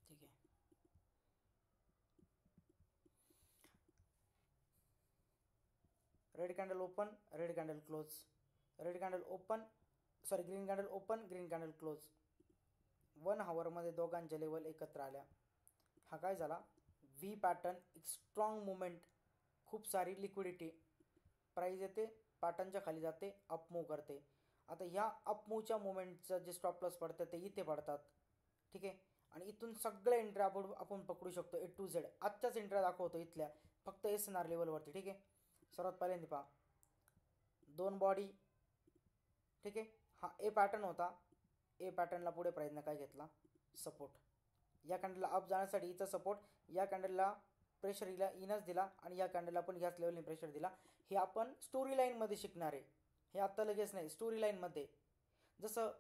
ठीक आहे. Red candle open, red candle close, red candle open, sorry green candle open, green candle close. 1 आवरमध्ये दोघांच्या लेवल एकत्र आल्या. हा काय झाला? व्ही पॅटर्न, एक स्ट्रॉंग मुवमेंट, खूप सारी लिक्विडिटी, प्राईज येते, पॅटर्नच्या खाली जाते, अप मूव करते. आता ह्या अप मूवच्या मुवमेंटचं जे स्टॉप लॉस पडतं ते इथे पडतात. ठीक आहे. आणि इथून सगळ्या एंट्री आपण पकडू शकतो A to Z. आजच्याच एंट्री दाखवतो इथल्या फक्त SNR लेवलवरती. ठीक आहे. सर्वात पहिल्यांदा पहा 2 बॉडी. ठीक आहे. हा ए पॅटर्न होता. ए पॅटर्नला पुढे प्राईजनं काय घेतला? सपोर्ट. या कॅन्डलला अप जाण्यासाठी इथं सपोर्ट, या कॅन्डलला प्रेशर इनच दिला आणि या कॅन्डलला पण ह्याच लेवलने प्रेशर दिला. हे आपण स्टोरी लाईनमध्ये शिकणार आहे. हे आत्ता लगेच नाही, स्टोरी लाईनमध्ये. जसं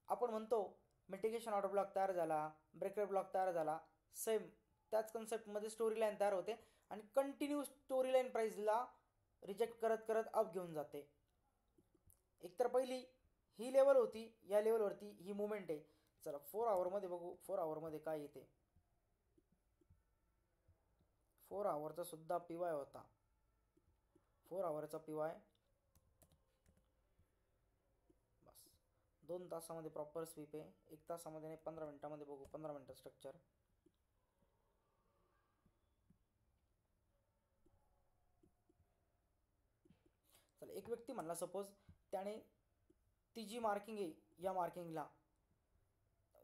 आपण म्हणतो मिटिगेशन ऑर्डर ब्लॉक तयार झाला, ब्रेकर ब्लॉक तयार झाला, सेम त्याच कन्सेप्टमध्ये स्टोरी लाईन तयार होते आणि कंटिन्यू स्टोरी लाईन प्राईजला रिजेक्ट करत करत अप घेऊन जाते. एकतर पहिली ही लेवल होती, या लेवलवरती ही मुवमेंट आहे. चला 4 आवरमध्ये बघू 4 आवरमध्ये काय येते. 4 आवरचा सुद्धा PY होता. 4 आवरचा PY बस 2 तासामध्ये प्रॉपर स्वीप आहे. 1 तासामध्ये नाही 15 मिनिटामध्ये बघू. 15 मिनिटं स्ट्रक्चर. चला एक व्यक्ती म्हणला सपोज त्याने ती जी मार्किंग आहे या मार्किंगला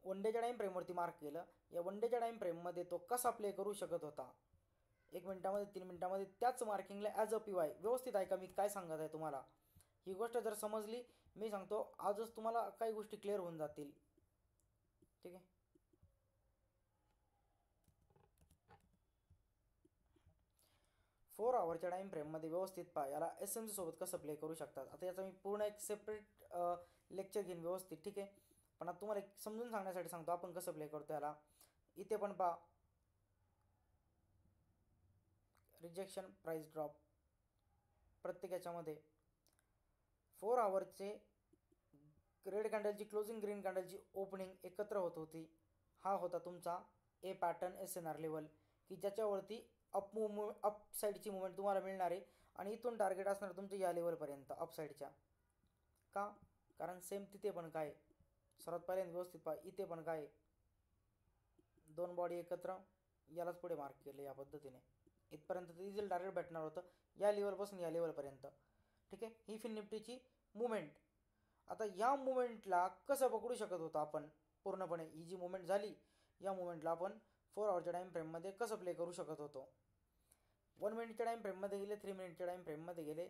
वन डेच्या टाईम फ्रेमवरती मार्क केलं. या वन डेच्या टाईम फ्रेममध्ये तो कसा प्ले करू शकत होता? 1 मिनिटामध्ये 3 मिनिटामध्ये त्याच मार्किंगला ॲज अ PY. व्यवस्थित ऐका मी काय सांगत आहे तुम्हाला. ही गोष्ट जर समजली, मी सांगतो आजच तुम्हाला काही गोष्टी क्लिअर होऊन जातील. ठीक आहे. फोर आवरच्या टाईम फ्रेममध्ये व्यवस्थित पहा याला SMC सोबत कसं प्ले करू शकतात. आता याचा मी पूर्ण एक सेपरेट लेक्चर घेईन व्यवस्थित. ठीक आहे. पण आता तुम्हाला एक समजून सांगण्यासाठी सांगतो आपण कसं प्ले करतो याला. इथे पण पहा रिजेक्शन, प्राइस ड्रॉप, प्रत्येक याच्यामध्ये 4 आवरचे रेड कॅन्डलची क्लोजिंग, ग्रीन कॅन्डलची ओपनिंग एकत्र होत होती. हा होता तुमचा ए पॅटर्न SNR लेवल की ज्याच्यावरती अप साईडची मुवमेंट तुम्हाला मिळणार आहे आणि इथून टार्गेट असणार तुमचं या लेवलपर्यंत अप साईडच्या. का? कारण सेम तिथे पण काय सर्वात पहिल्यांदा व्यवस्थित पहा. इथे पण काय 2 बॉडी एकत्र यालाच पुढे मार्क केलं या पद्धतीने. इथपर्यंत तर इझिली टार्गेट भेटणार होतं या लेवलपासून या लेवलपर्यंत. ठीक आहे. ही फिन निफ्टीची मुवमेंट. आता या मुवमेंटला कसं पकडू शकत होतं आपण पूर्णपणे? ही जी मुवमेंट झाली या मुवमेंटला आपण 4 आवरच्या टाईम फ्रेममध्ये कसं प्ले करू शकत होतो? 1 मिनिटच्या टाईम फ्रेममध्ये गेले, 3 मिनिटच्या टाईम फ्रेममध्ये गेले,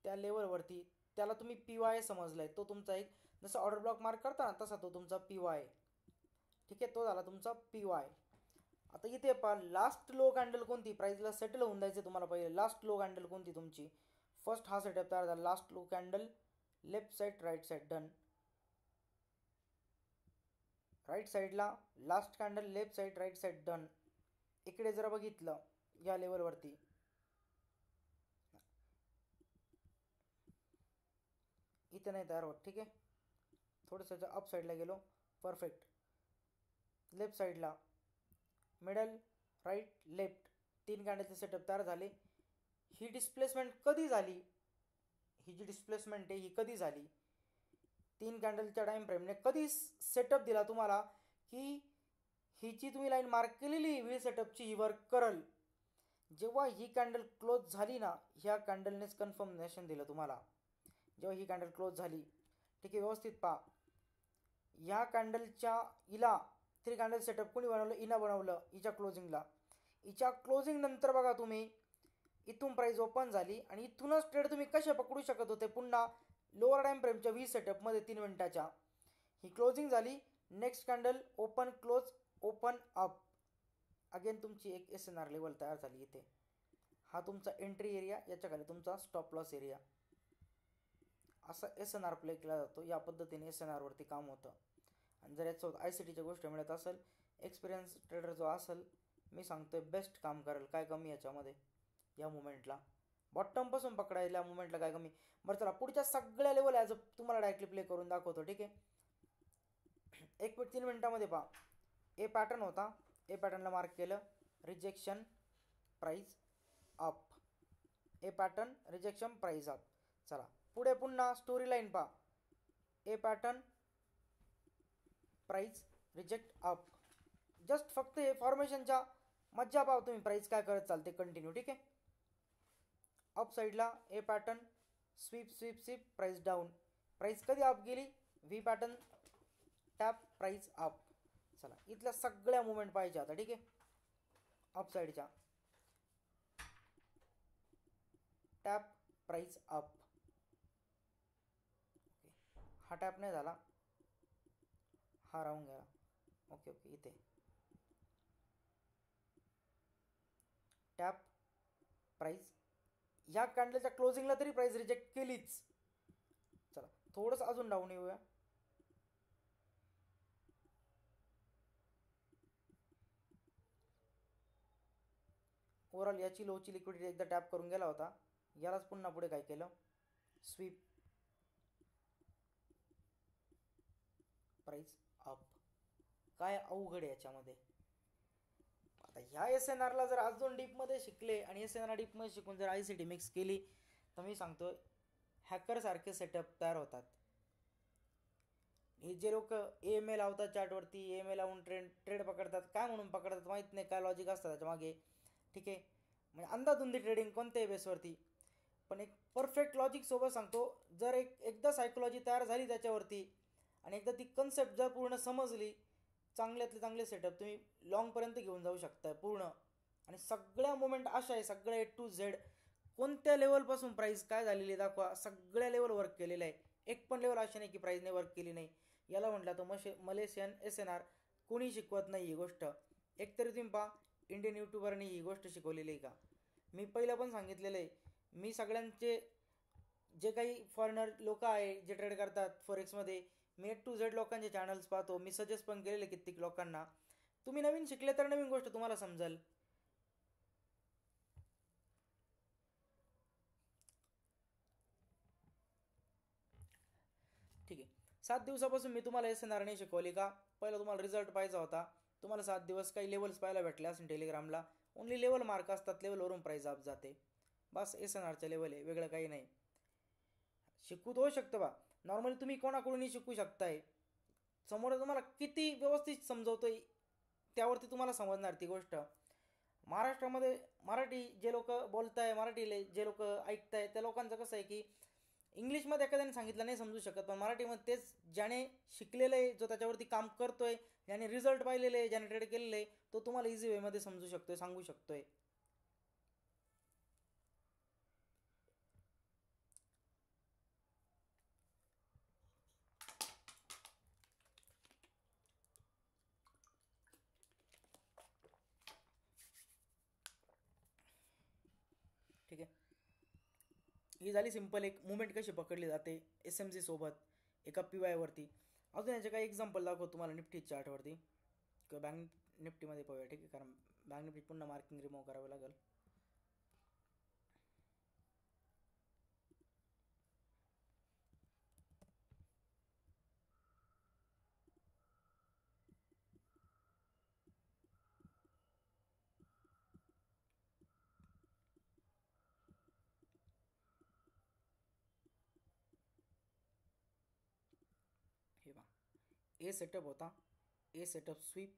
त्या लेवलवरती त्याला तुम्ही PY समजलाय. तो तुमचा एक जसं ऑर्डर ब्लॉक मार्क करता ना तसा तो तुमचा PY. ठीक आहे. तो झाला तुमचा PY. आता इथे पहा लास्ट लो कॅन्डल कोणती? प्राईजला सेटल होऊन द्यायचं तुम्हाला पहिले. लास्ट लो कॅन्डल कोणती तुमची? फर्स्ट हा सेटअप तयार झाला. Last low candle left side, right side, done. Right साईडला last candle left side, right side, done. इकडे जर बघितलं या लेवलवरती इथे नाही तयार होत. ठीक आहे. थोडंसं अप साईडला गेलो, परफेक्ट. लेफ्ट साईडला मिडल, राईट, लेफ्ट 3 कॅन्डलचे सेटअप तयार झाले. ही डिस्प्लेसमेंट कधी झाली? ही जी डिस्प्लेसमेंट आहे ही कधी झाली? 3 कॅन्डलच्या टाईम फ्रेमने कधी सेटअप दिला तुम्हाला की ही जी तुम्ही लाईन मार्क केलेली व्ही सेटअपची ही वर्क करल? जेव्हा ही कॅन्डल क्लोज झाली ना, ह्या कॅन्डलनेच कन्फर्मेशन दिलं तुम्हाला. जेव्हा ही कॅन्डल क्लोज झाली. ठीक आहे. व्यवस्थित पहा. ह्या कॅन्डलच्या हिला 3 कॅन्डल सेटअप कोणी बनवलं? इना बनवलं हिच्या क्लोजिंगला. हिच्या क्लोजिंग नंतर बघा तुम्ही इथून प्राईस ओपन झाली आणि इथूनच ट्रेड तुम्ही कसे पकडू शकत होते? पुन्हा लोअर टाईम फ्रेमच्या व्ही सेटअपमध्ये 3 मिनिटाच्या ही क्लोजिंग झाली. Next candle open, close, open, up. Again तुमची एक SNR लेवल तयार झाली इथे. हा तुमचा एंट्री एरिया, याच्या खाली तुमचा स्टॉप लॉस एरिया. असा SNR प्ले केला जातो. या पद्धतीने SNRवरती काम होतं. आणि जर याच्यासोबत ICTच्या गोष्टी मिळत असेल, एक्सपिरियन्स ट्रेडर जो असेल, मी सांगतोय बेस्ट काम करेल. काय कमी याच्यामध्ये? या मुवमेंटला बॉटमपासून पकडायला मुवमेंटला काय कमी? बरं चला पुढच्या सगळ्या लेवल ॲज तुम्हाला डायरेक्टली प्ले करून दाखवतो. ठीक आहे. 3 मिनिटामध्ये पहा. ए पॅटर्न होता. ए पॅटर्नला मार्क केलं, rejection, price up. A pattern rejection price up. चला पुढे पुन्हा स्टोरी लाईन पहा. A pattern price reject up. Just फक्त हे फॉर्मेशनच्या मज्जा पाहा तुम्ही, प्राइस काय करत चालते कंटिन्यू. ठीक आहे. अप साईडला A pattern sweep sweep sweep price down. Price कधी अप गेली? V pattern tap price up. चला इथल्या सगळ्या मुवमेंट पाहिजे आता. ठीक आहे. अप साईडच्या टॅप प्राइस अप. हा टॅप नाही झाला, हा राहून गेला. Okay okay. इथे टॅप प्राइस, ह्या कॅन्डलच्या क्लोजिंगला तरी प्राइस रिजेक्ट केलीच. चला थोडंसं अजून डाऊन येऊया. ओव्हरऑल याची लोची लिक्विडिटी एकदा टॅप करून गेला होता. यालाच पुन्हा पुढे काय केलं? Sweep price up. काय अवघड आहे याच्यामध्ये. आता ह्या SNRला जर अजून डीपमध्ये शिकले आणि SNR डीपमध्ये शिकून जर ICT मिक्स केली तर मी सांगतो हॅकरसारखे सेटअप तयार होतात. हे जे लोक AMA लावतात चार्टवरती, AMA लावून ट्रेड पकडतात, काय म्हणून पकडतात माहीत नाही, काय लॉजिक असतं त्याच्या मागे. ठीक आहे. म्हणजे अंदाधुंदी ट्रेडिंग कोणत्याही बेसवरती. पण एक परफेक्ट लॉजिक सोबत सांगतो, जर एकदा सायकोलॉजी तयार झाली त्याच्यावरती आणि एकदा ती कन्सेप्ट जर पूर्ण समजली, चांगल्यातले चांगले सेटअप तुम्ही लॉंगपर्यंत घेऊन जाऊ शकता पूर्ण. आणि सगळ्या मोमेंट अशा आहे, सगळ्या A to Z कोणत्या लेवलपासून प्राईस काय झालेली दाखवा, सगळ्या लेवल वर्क केलेलं आहे. एक पण लेवल अशा नाही की प्राईसने वर्क केली नाही. याला म्हटलं तर मलेशियन SNR कोणी शिकवत नाही ही गोष्ट. एकतरी तुम्ही पहा इंडियन यूट्यूबरनी ही गोष्ट शिकवलेली आहे का? मी पहिलं पण सांगितलेलं आहे, मी सगळ्यांचे जे काही फॉरेनर लोक आहे जे ट्रेड करतात फॉरेक्समध्ये, मी A to Z लोकांचे चॅनल्स पाहतो. मी सजेस्ट पण केलेले कित्येक लोकांना. तुम्ही नवीन शिकले तर नवीन गोष्ट तुम्हाला समजेल. ठीक आहे. 7 दिवसापासून मी तुम्हाला SNR नाही शिकवली का? पहिला तुम्हाला रिझल्ट पाहिजे होता. तुम्हाला 7 दिवस काही लेवल्स पाहायला भेटले असेल टेलिग्रामला. ओनली लेवल मार्क असतात, लेवलवरून प्राईस अप जाते. बस SNRच्या लेवल आहे, वेगळं काही नाही. शिकू होऊ शकतं बा. नॉर्मली तुम्ही कोणाकडूनही शिकू शकताय. समोर तुम्हाला किती व्यवस्थित समजवतोय त्यावरती तुम्हाला समजणार ती गोष्ट. महाराष्ट्रामध्ये मराठी जे लोक बोलताय, मराठीले जे लोक ऐकताय त्या लोकांचं कसं आहे की इंग्लिशमध्ये एखाद्याने सांगितलं नाही समजू शकत, पण मराठीमध्ये तेच ज्याने शिकलेलं आहे, जो त्याच्यावरती काम करतोय, ज्याने रिझल्ट पाहिलेले आहे, ज्याने ट्रेड केलेलं आहे, तो तुम्हाला इझी वेमध्ये समजू शकतोय, सांगू शकतोय. ठीक आहे. ही झाली सिंपल एक मुवमेंट कशी पकडली जाते SMC सोबत एका PY वरती. अजून याचे काही एक्झाम्पल दाखवतो तुम्हाला निफ्टी चार्टवरती किंवा बँक निफ्टीमध्ये पाहूया. ठीक आहे. कारण बँक निफ्टी पुन्हा मार्किंग रिमूव्ह करावं लागेल. हे पहा, ए सेटअप होता, A setup sweep,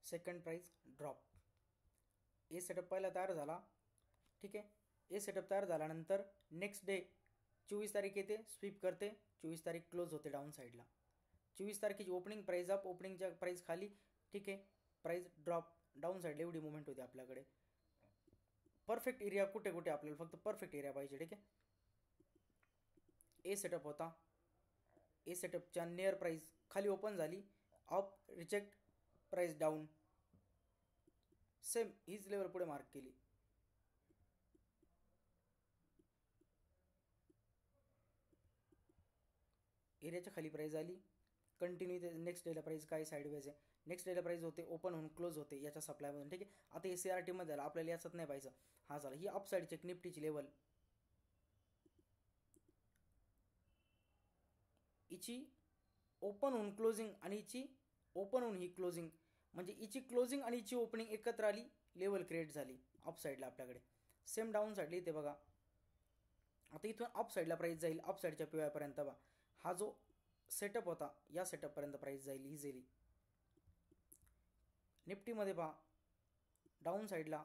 second price drop. A setup पहिला तयार झाला. ठीक आहे. ए सेटअप तयार झाल्यानंतर नेक्स्ट डे 24 तारीख येते, स्वीप करते, 24 तारीख क्लोज होते डाऊन साईडला. 24 तारखेची ओपनिंग प्राइस अप, ओपनिंगच्या प्राइस खाली. ठीक आहे. प्राइस ड्रॉप, डाऊन साईडला एवढी मुवमेंट होती आपल्याकडे. परफेक्ट एरिया कुठे कुठे आपल्याला फक्त परफेक्ट एरिया पाहिजे. ठीक आहे. ए सेटअप होता, ए सेटअपच्या नियर प्राइस खाली ओपन झाली, up reject price down, same हीच लेवल पुढे मार्क केली. एरियाच्या खाली प्राइस आली, कंटिन्यू. नेक्स्ट डेला प्राइस काय साईडवेज आहे, नेक्स्ट डेला प्राइस होते ओपन होऊन क्लोज होते याच्या सप्लायमधून. ठीक आहे. आता हे CRTमध्ये आला, आपल्याला याचाच नाही पाहिजे. हा झाला ही अप साईडची एक निफ्टीची लेवल. हिची ओपन होऊन क्लोजिंग आणि हिची ओपन होऊन ही क्लोजिंग, म्हणजे हिची क्लोजिंग आणि हिची ओपनिंग एकत्र आली, लेवल क्रिएट झाली अप साईडला आपल्याकडे. सेम डाऊन साईडला इथे बघा. आता इथून अप साईडला प्राईस जाईल, अप साईडच्या पीवायपर्यंत बघा. हा जो सेटअप होता या सेटअपपर्यंत प्राईस जाईल इझिली. निफ्टीमध्ये पहा डाऊन साईडला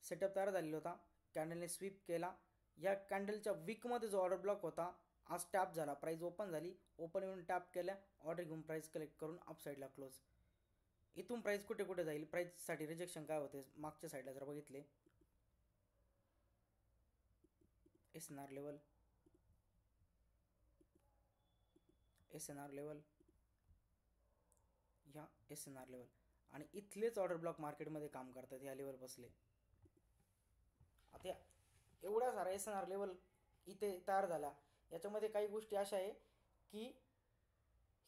सेटअप तयार झालेला होता, कॅन्डलने स्वीप केला. या कॅन्डलच्या वीकमध्ये जो ऑर्डर ब्लॉक होता आज टॅप झाला, प्राईस ओपन झाली, ओपन येऊन टॅप केल्या, ऑर्डर घेऊन प्राईस कलेक्ट करून अप साईडला क्लोज. इथून प्राईस कुठे कुठे जाईल, प्राईससाठी रिजेक्शन काय होते मागच्या साईडला जर बघितले, SNR लेवल, SNR लेवल, ह्या SNR लेवल आणि इथलेच ऑर्डर ब्लॉक मार्केटमध्ये काम करतात ह्या लेवल बसले. आता एवढा सारा SNR लेवल इथे तयार झाला. याच्यामध्ये काही गोष्टी अशा आहे की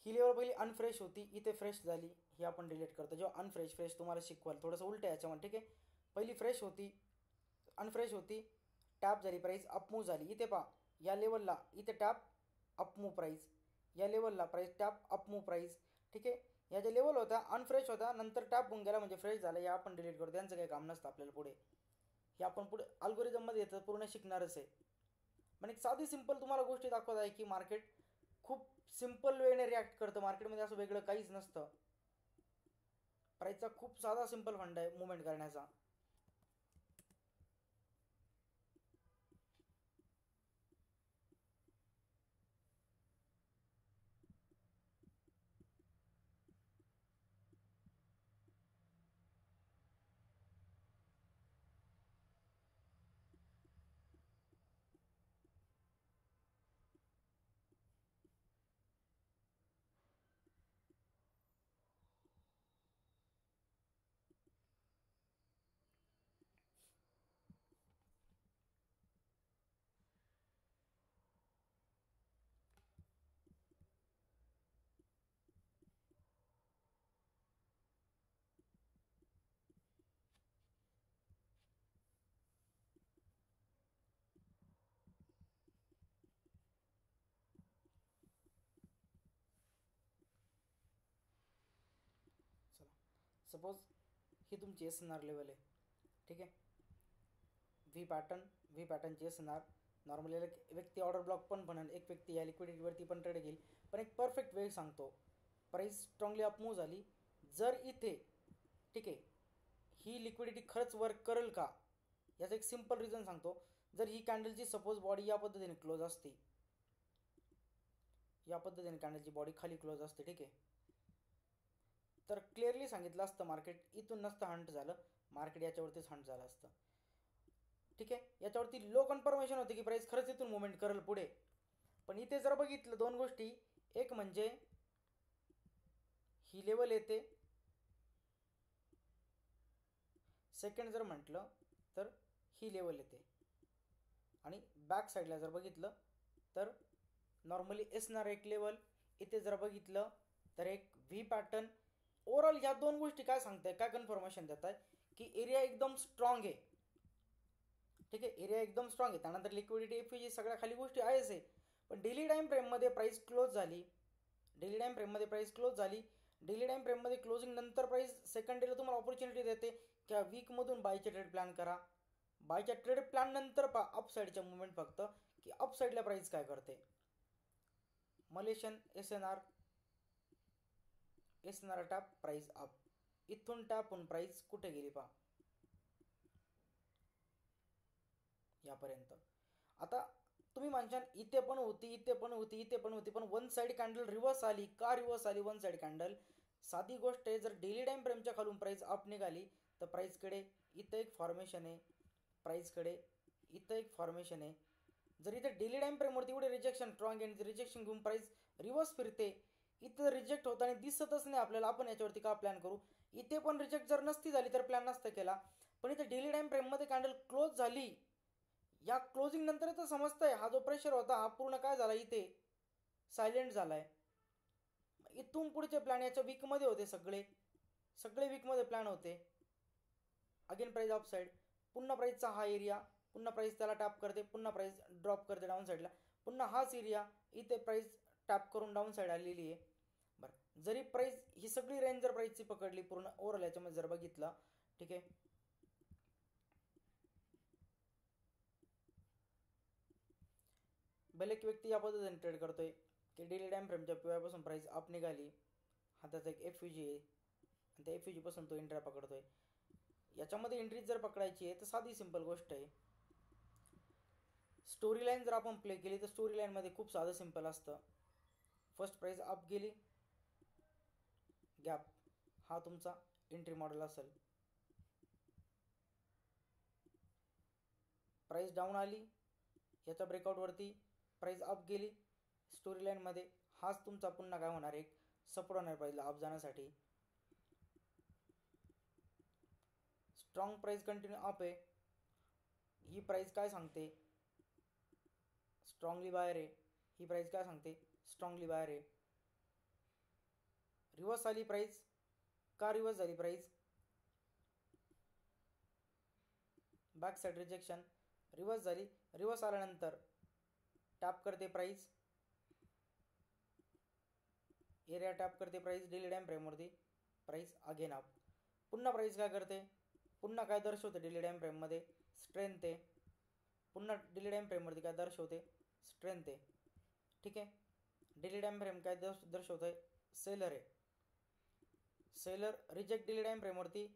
ही लेवल पहिली अनफ्रेश होती, इथे फ्रेश झाली, ही आपण डिलीट करतो. जेव्हा अनफ्रेश फ्रेश तुम्हाला शिकवाल थोडंसं उलटं याच्यामध्ये, ठीक आहे. पहिली फ्रेश होती, अनफ्रेश होती, टॅप झाली, प्राईस अपमूव झाली. इथे पहा या लेवलला इथे टॅप अपमूव प्राईस, या लेवलला प्राईस टॅप अपमूव प्राईस, ठीक आहे. या ज्या लेवल होत्या अनफ्रेश होत्या, नंतर टॅप होऊन गेला म्हणजे फ्रेश झाला, या आपण डिलीट करतो. त्यांचं काही काम नसतं आपल्याला पुढे. हे आपण पुढे अल्गोरिदममध्ये येतं पूर्ण शिकणारच आहे. पण एक साधी सिंपल तुम्हाला गोष्टी दाखवत आहे की मार्केट खूप सिंपल वेने रिॲक्ट करतं. मार्केटमध्ये असं वेगळं काहीच नसतं. प्राईसचा खूप साधा सिंपल फंड आहे मुवमेंट करण्याचा. चला, सपोज ही तुमची SNR लेवल आहे, ठीक आहे. व्ही पॅटर्नची SNR नॉर्मली एक व्यक्ती ऑर्डर ब्लॉक पण म्हणेल, एक व्यक्ती या लिक्विडिटीवरती पण ट्रेड घेईल. पण एक परफेक्ट वे सांगतो, प्राईस स्ट्रॉंगली अपमूव झाली, जर इथे, ठीक आहे, ही लिक्विडिटी खरंच वर्क करेल का, याचं एक सिंपल रिझन सांगतो. जर ही कॅन्डलची सपोज बॉडी या पद्धतीने क्लोज असते, या पद्धतीने कॅन्डलची बॉडी खाली क्लोज असते, ठीक आहे, तर क्लिअरली सांगितलं असतं मार्केट इथून नसतं हंट झालं, मार्केट याच्यावरतीच हंट झालं असतं, ठीक आहे. याच्यावरती लो कन्फर्मेशन होते की प्राईस खरंच इथून मुवमेंट करेल पुढे. पण इथे जर बघितलं दोन गोष्टी, एक म्हणजे ही लेवल येते, सेकंड जर म्हटलं तर ही लेवल येते, आणि बॅक साईडला जर बघितलं तर नॉर्मली SNR एक लेवल, इथे जर बघितलं तर एक व्ही पॅटर्न. ओव्हरऑल ह्या दोन गोष्टी काय सांगताय, काय कन्फर्मेशन देत आहे की एरिया एकदम स्ट्रॉंग आहे, ठीक आहे, एरिया एकदम स्ट्रॉंग आहे. त्यानंतर लिक्विडिटी FVG सगळ्या खाली गोष्टी आहेच आहे. पण डेली टाईम फ्रेममध्ये प्राईस क्लोज झाली, डेली टाईम फ्रेममध्ये प्राईस क्लोज झाली. डेली टाईम फ्रेममध्ये क्लोजिंग नंतर प्राईस सेकंड डेला तुम्हाला ऑपॉर्च्युनिटी देते की वीकमधून बायचे ट्रेड प्लॅन करा. बायच्या ट्रेड प्लॅन नंतर पहा अप साईडच्या मुवमेंट फक्त की अप साईडला प्राईस काय करते. Malaysian SNR tap, price up, इथून टॅप होऊन प्राईस कुठे गेली पहा यापर्यंत. आता तुम्ही म्हणशाल इथे पण होती, इथे पण होती, इथे पण होती, पण वन साईड कॅन्डल रिव्हर्स आली का, रिव्हर्स आली वन साईड कॅन्डल. साधी गोष्ट आहे, जर डेली टाईम फ्रेमच्या खालून प्राईस अप निघाली तर प्राईसकडे इथं एक फॉर्मेशन आहे, प्राईसकडे इथं एक फॉर्मेशन आहे. जर इथे डेली टाईम फ्रेमवरती एवढे रिजेक्शन स्ट्रॉंग आहे, रिजेक्शन घेऊन प्राईस रिव्हर्स फिरते, इथं रिजेक्ट होताना दिसतच नाही आपल्याला, आपण याच्यावरती का प्लॅन करू. इथे पण रिजेक्ट जर नसती झाली तर प्लॅन नसता केला. पण इथे डेली टाईम फ्रेममध्ये कॅन्डल क्लोज झाली, या क्लोजिंग नंतर तर समजतंय हा जो प्रेशर होता हा पूर्ण काय झाला, इथे सायलेंट झालाय. इथून पुढचे प्लॅन याच्या वीकमध्ये होते, सगळे वीकमध्ये प्लॅन होते. अगेन प्राईस अप साईड, पुन्हा प्राईसचा हा एरिया, पुन्हा प्राईस त्याला टॅप करते, पुन्हा प्राईस ड्रॉप करते डाऊन साईडला, पुन्हा हाच एरिया, इथे प्राईस टॅप करून डाऊन साईड आलेली आहे. बरं, जरी प्राईस ही सगळी रेंज जर प्राईसची पकडली पूर्ण ओव्हरऑल याच्यामध्ये जर बघितलं, ठीक आहे, भले एक व्यक्ती या पद्धतीने ट्रेड करतोय की डेली टाइम फ्रेमच्या पी पासून प्राइस अप निघाली, हाताचा एक FUG आहे आणि त्या FUG पासून तो एंट्री पकडतोय. याच्यामध्ये एंट्री जर पकडायची आहे तर साधी सिंपल गोष्ट आहे. स्टोरी लाईन जर आपण प्ले केली तर स्टोरी लाईनमध्ये खूप साधं सिंपल असतं. फर्स्ट प्राइस अप गेली, गॅप हा तुमचा एंट्री मॉडेल असेल. प्राइस डाऊन आली, याच्या ब्रेकआउटवरती प्राइस अप गेली, स्टोरी लाईनमध्ये हाच तुमचा पुन्हा काय होणार, एक सपोर्ट होणार प्राइसला अप जाण्यासाठी. स्ट्रॉंग प्राइस कंटिन्यू अप आहे, ही प्राइस काय सांगते, स्ट्रॉंगली बाहेर आहे. ही प्राइस काय सांगते, स्ट्रॉंगली बाहेर आहे. रिवर्स आली प्राइस, का रिवर्स झाली price, back side rejection, reverse झाली. रिवर्स आल्यानंतर टॅप करते प्राइस, एरिया टॅप करते प्राइस डेली टाइम फ्रेमवरती, प्राइस अगेन अप. पुन्हा प्राइस काय करते, पुन्हा काय दर्शवते डेली टाइम फ्रेममध्ये, स्ट्रेंथ आहे. पुन्हा डेली टाइम फ्रेमवरती काय दर्शवते, स्ट्रेंथ आहे. ठीक आहे. डेली टाइम फ्रेम काय दर्शवत आहे, सेलर आहे. सेलर रिजेक्ट डेली टाइम फ्रेमवरती,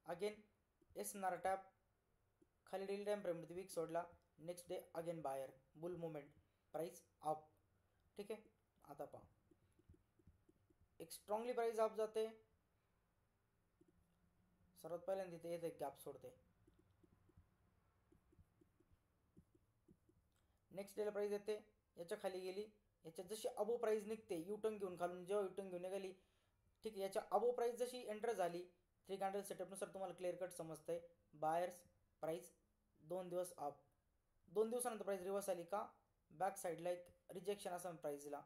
अगेन एसणार टॅप, खाली डेली टाइम फ्रेमवरती वीक सोडला, next day again buyer, bull movement, price up. ठीक आहे. आता पहा, एक स्ट्रॉंगली प्राइस अप जाते, सर्वात पहिल्यांदा तिथे येते गॅप सोडते. नेक्स्ट डेला प्राइस येते, याच्या खाली गेली, याच्यात जशी अबो प्राइस निघते युटर्न घेऊन खालून, जेव्हा युटर्न घेऊन निघाली, ठीक आहे, याच्या अबो प्राइस जशी एंटर झाली, 3 कॅन्डल सेटअपनुसार तुम्हाला क्लिअर कट समजतंय. बायर्स प्राइस 2 दिवस अप, 2 दिवसानंतर प्राइस रिवर्स आली का, बॅक साईडला एक रिजेक्शन असं प्राइसला.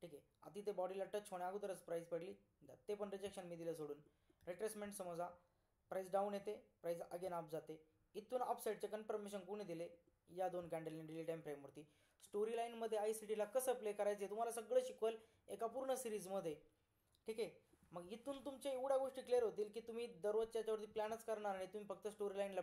ठीक आहे. आता इथे बॉडीला टच होण्या अगोदरच प्राइस पडली, ते पण रिजेक्शन मी दिलं सोडून. रिट्रेसमेंट समजा, प्राइस डाऊन येते, प्राइस अगेन अप जाते. इथून अप साईडचे कन्फर्मेशन कोणी दिले, या 2 कॅन्डलने डेली टाइम फ्रेमवरती. स्टोरी लाईनमध्ये ICTला कसं प्ले करायचं तुम्हाला सगळं शिकवल एका पूर्ण सिरीजमध्ये. ठीक आहे. मग इथून तुमच्या एवढ्या गोष्टी क्लिअर होतील की तुम्ही दररोजच्या याच्यावरती प्लॅनच करणार नाही, तुम्ही फक्त स्टोरी लाईनला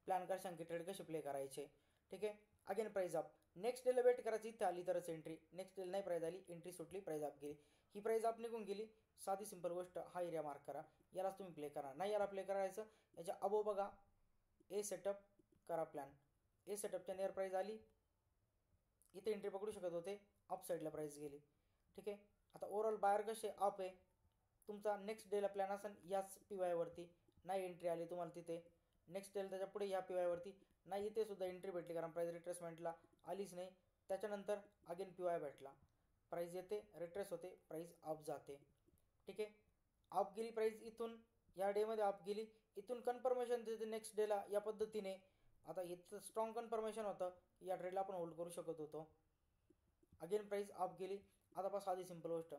प्लॅन करशाल की ट्रेड कसे प्ले करायचे. ठीक आहे. अगेन प्राइस अप, नेक्स्ट डेला वेट करायची, इथे आली तरच एंट्री, नेक्स्ट डेला नाही प्राइस आली, एंट्री सुटली, प्राइस अप गेली. ही प्राइस अप निघून गेली, साधी सिंपल गोष्ट, हा एरिया मार्क करा, यालाच तुम्ही प्ले करा. नाही याला प्ले करायचं, याच्या अबो बघा, ए सेटअप करा प्लॅन. ए सेटअपच्या नियर प्राइस आली, इथे एंट्री पकडू शकत होते, अप साईडला प्राइस गेली. ठीक आहे. आता ओव्हरऑल बायर कसे अप आहे, तुमचा नेक्स्ट डेला प्लॅन असेल याच PY वरती, नाही एंट्री आली तुम्हाला तिथे, नेक्स्ट डेला त्याच्या पुढे या PY वरती, नाही इथे सुद्धा एंट्री भेटली कारण प्राइस रिट्रेसमेंटला आलीच नाही, त्याच्यानंतर अगेन PY भेटला, प्राइस येते, रिट्रेस होते, प्राइस अप जाते. ठीक आहे. अप गेली प्राइस, इथून या डेमध्ये अप गेली, इथून कन्फर्मेशन देते नेक्स्ट डेला या पद्धतीने. आता इथं स्ट्रॉंग कन्फर्मेशन होतं, या ट्रेडला आपण होल्ड करू शकत होतो. अगेन प्राइस अप गेली. आता पास साधी सिंपल गोष्ट,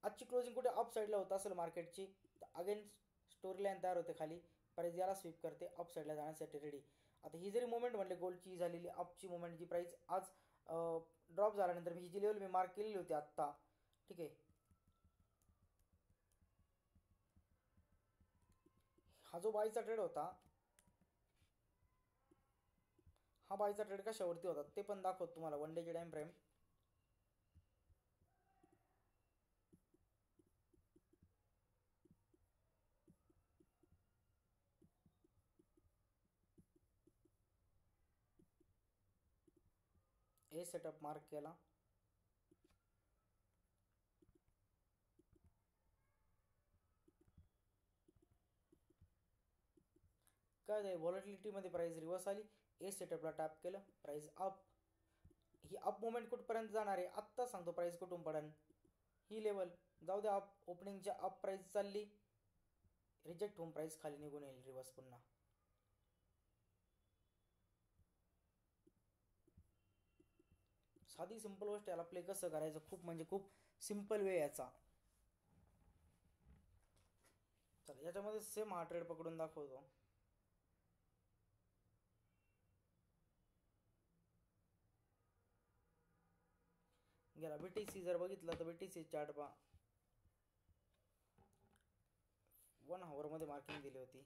आजची क्लोजिंग कुठे अप साईडला होत असेल मार्केटची, तर अगेन स्टोरी लाईन तयार होते खाली, प्राइस याला स्वीप करते अप साईडला जाण्यासाठी रेडी. आता ही जरी मुवमेंट म्हणले गोल्डची झालेली अपची मुवमेंट, जी प्राइस आज ड्रॉप झाल्यानंतर ही जी लेवल मी मार्क केलेली होती आत्ता, ठीक आहे, हा जो बायचा ट्रेड होता, हा बायचा ट्रेड कशावरती होता ते पण दाखवतो तुम्हाला, वन डेचे टाइम फ्रेम. ए सेटअप मार्क केला, काय झालं, व्हॉलेटिलिटीमध्ये प्राइस रिवर्स आली, ए सेटअपला टॅप केलं, प्राइस अप. ही अप मुवमेंट कुठपर्यंत जाणार आहे आत्ता सांगतो, प्राइस कुठून पडेल, ही लेवल जाऊ द्या, अप ओपनिंगच्या अप प्राइस चालली, रिजेक्ट होऊन प्राइस खाली निघून येईल रिवर्स पुन्हा. साधी सिंपल गोष्ट, याला प्ले कसं करायचं, खूप म्हणजे खूप सिंपल वे याचा. चला याच्यामध्ये सेम हा ट्रेड पकडून दाखवतो. गेला BTC जर बघितलं तर BTC चार्ट पहा, 1 आवर मार्किंग दिली होती.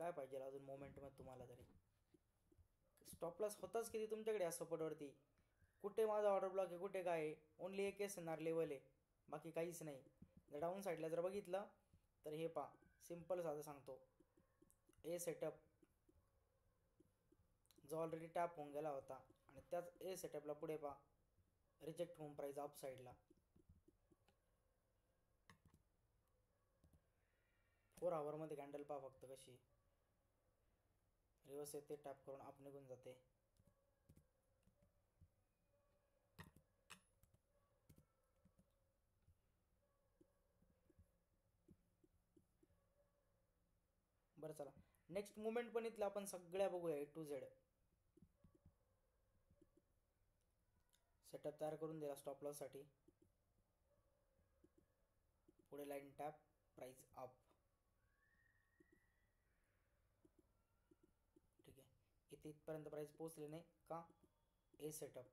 काय पाहिजे अजून मोमेंटमध्ये तुम्हाला तरी? स्टॉप लॉस होताच किती तुमच्याकडे या सपोर्टवरती? कुठे माझा ऑर्डर ब्लॉक आहे, कुठे काय आहे? ओनली एक एस-एन-आर लेवल आहे, बाकी काहीच नाही. जर डाऊन साईडला जर बघितलं तर हे पहा, सिम्पल साधं सांगतो. ए सेटअप जो ऑलरेडी टॅप होऊन गेला होता आणि त्याच ए सेटअपला पुढे पहा रिजेक्ट होऊन प्राईस अप साईडला 4 आवरमध्ये कॅन्डल पहा फक्त कशी रिव्हर्स येते, टॅप करून अप निघून जाते. बरं चला नेक्स्ट मुवमेंट पण इथलं आपण सगळ्या बघूया A to Z. सेटअप तयार करून दिला स्टॉप लॉससाठी. पुढे लाईन टॅप, प्राइस अप. ठीक आहे, इथे इथपर्यंत प्राइस पोहोचले नाही का? A setup,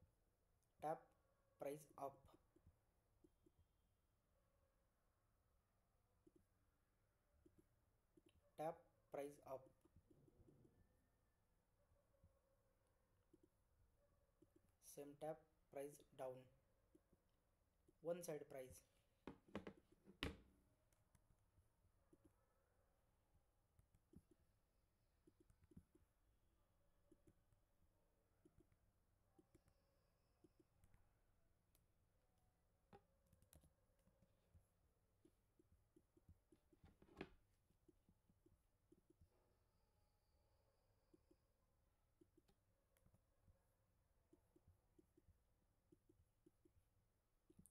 tap, price up. Tap, price up. Same tap, price down. One side price.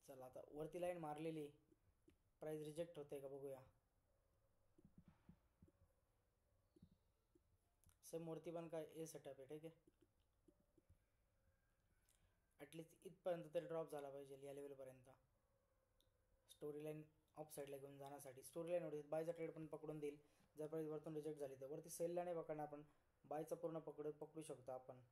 चला आता वरती लाईन मारलेली, प्राइस रिजेक्ट होते का बघूया. सेम वरती पण काय ए सेटअप आहे. ठीक आहे, ॲटलिस्ट इथपर्यंत तरी ड्रॉप झाला पाहिजे या लेवलपर्यंत. स्टोरी लाईन ऑफ साईडला घेऊन जाण्यासाठी स्टोरी लाईनवरती बायचा ट्रेड पण पकडून देईल. जर प्राइस वरतून रिजेक्ट झाली तर वरती सेलला नाही पकडणार, आपण बायचा पूर्ण पकडू शकतो आपण.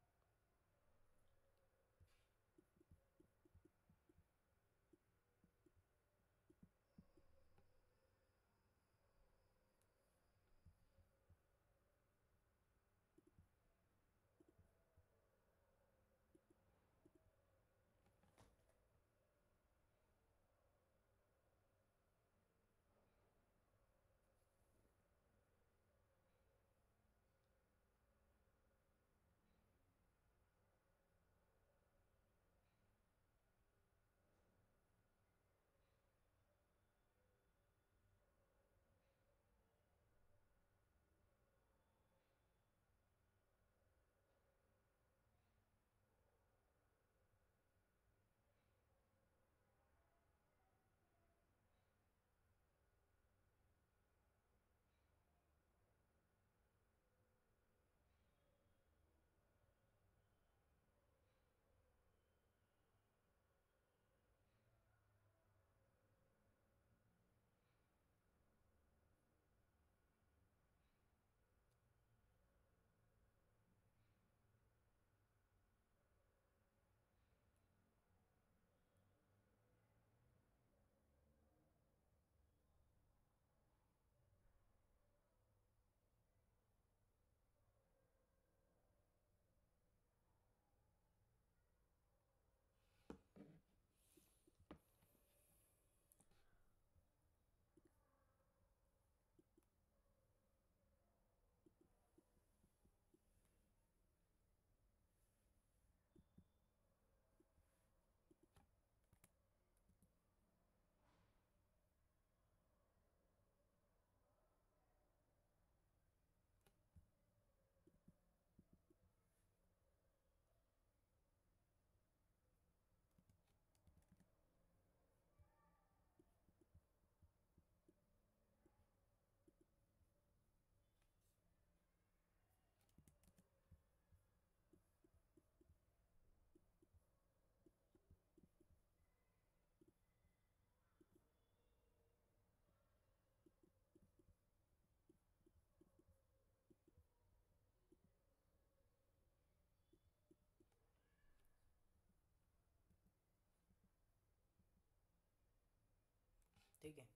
ठीक आहे,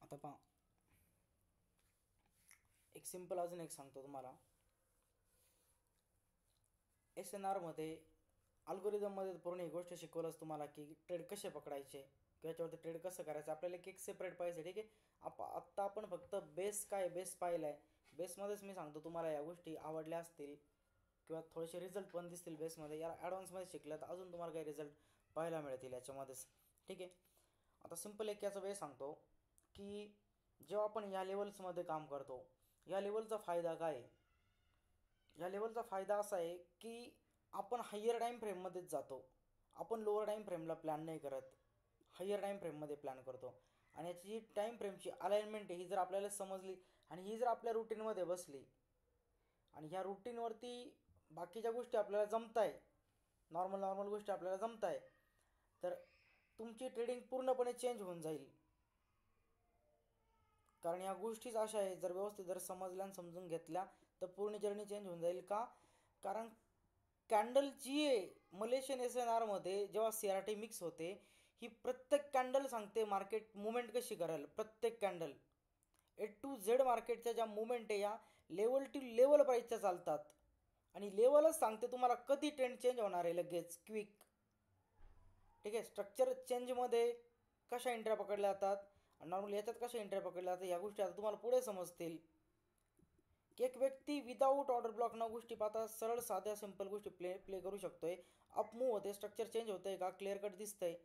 आता पहा एक सिंपल अजून एक सांगतो तुम्हाला. SNRमध्ये अल्गोरिदममध्ये पूर्ण ही गोष्ट शिकवलंच तुम्हाला की ट्रेड कसे पकडायचे किंवा याच्यावरती ट्रेड कसं करायचं. आपल्याला एक सेपरेट पाहिजे, ठीक आहे. आत्ता आपण फक्त बेस काय बेस पाहिलं आहे. बेसमध्येच मी सांगतो तुम्हाला या गोष्टी आवडल्या असतील किंवा थोडेसे रिझल्ट पण दिसतील बेसमध्ये. या ॲडव्हान्समध्ये शिकलं तर अजून तुम्हाला काही रिझल्ट पाहायला मिळतील याच्यामध्येच, ठीक आहे. आता सिम्पल एक याचा वे सांगतो की जेव्हा आपण या लेवल्समध्ये काम करतो, या लेवलचा फायदा काय आहे. या लेवलचा फायदा असा आहे की आपण हायर टाईम फ्रेममध्येच जातो. आपण लोअर टाईम फ्रेमला प्लॅन नाही करत, हायर टाईम फ्रेममध्ये प्लॅन करतो. आणि याची जी टाईम फ्रेमची अलाइनमेंट आहे ही जर आपल्याला समजली आणि ही जर आपल्या रुटीनमध्ये बसली आणि ह्या रुटीनवरती बाकीच्या गोष्टी आपल्याला जमत आहे, नॉर्मल गोष्टी आपल्याला जमत आहे, तर तुमची ट्रेडिंग पूर्णपणे चेंज होऊन जाईल. कारण या गोष्टीच अशा आहे, जर व्यवस्थित जर समजल्या आणि समजून घेतल्या तर पूर्ण जर्नी चेंज होऊन जाईल. का? कारण कॅन्डल जी आहे मलेशियन SNRमध्ये जेव्हा CRT मिक्स होते, ही प्रत्येक कॅन्डल सांगते मार्केट मुवमेंट कशी करेल. प्रत्येक कॅन्डल A to Z मार्केटच्या ज्या मुवमेंट आहे या लेवल टू लेवल प्राईसच्या चालतात आणि लेवलच सांगते तुम्हाला कधी ट्रेंड चेंज होणार आहे लगेच क्विक, ठीक आहे. स्ट्रक्चर चेंजमध्ये कशा एंट्र्या पकडल्या जातात आणि नॉर्मल याच्यात कशा एंट्र्या पकडल्या जातात, या गोष्टी आता तुम्हाला पुढे समजतील. की एक व्यक्ती विदाऊट ऑर्डर ब्लॉक न गोष्टी पाहता सरळ साध्या सिंपल गोष्टी प्ले करू शकतोय. अप मूव्ह होते, स्ट्रक्चर चेंज होतंय का, क्लिअर कट दिसतंय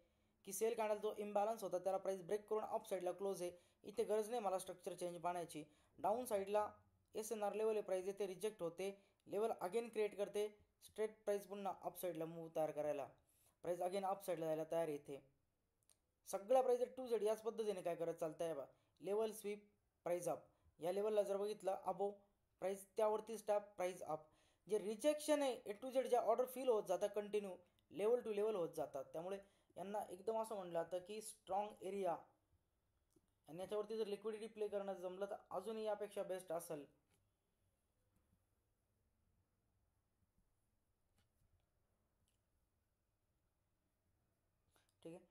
की सेल कॅन्डल जो इम्बॅलन्स होता त्याला प्राइस ब्रेक करून अप साईडला क्लोज आहे. इथे गरज नाही मला स्ट्रक्चर चेंज पाहण्याची. डाऊन साईडला SNR लेवल आहे, प्राइस येते रिजेक्ट होते, लेवल अगेन क्रिएट करते, स्ट्रेट प्राइस पुन्हा अप साईडला मूव्ह तयार करायला, प्राइस अगेन अप साईडला जायला तयार येते. सगळ्या प्राइस टू झेड याच पद्धतीने काय करत चालतं आहे बा. लेवल स्वीप प्राइस अप, या लेवलला जर बघितलं अबो प्राइस त्यावरती स्टॅप प्राइस अप. जे रिजेक्शन आहे A to Z ज्या ऑर्डर फिल होत जातात कंटिन्यू लेवल टू लेवल होत जातात. त्यामुळे यांना एकदम असं म्हणलं जातं की स्ट्रॉंग एरिया आणि याच्यावरती जर लिक्विडिटी प्ले करणं जमलं तर अजूनही यापेक्षा बेस्ट असेल. ठीक आहे.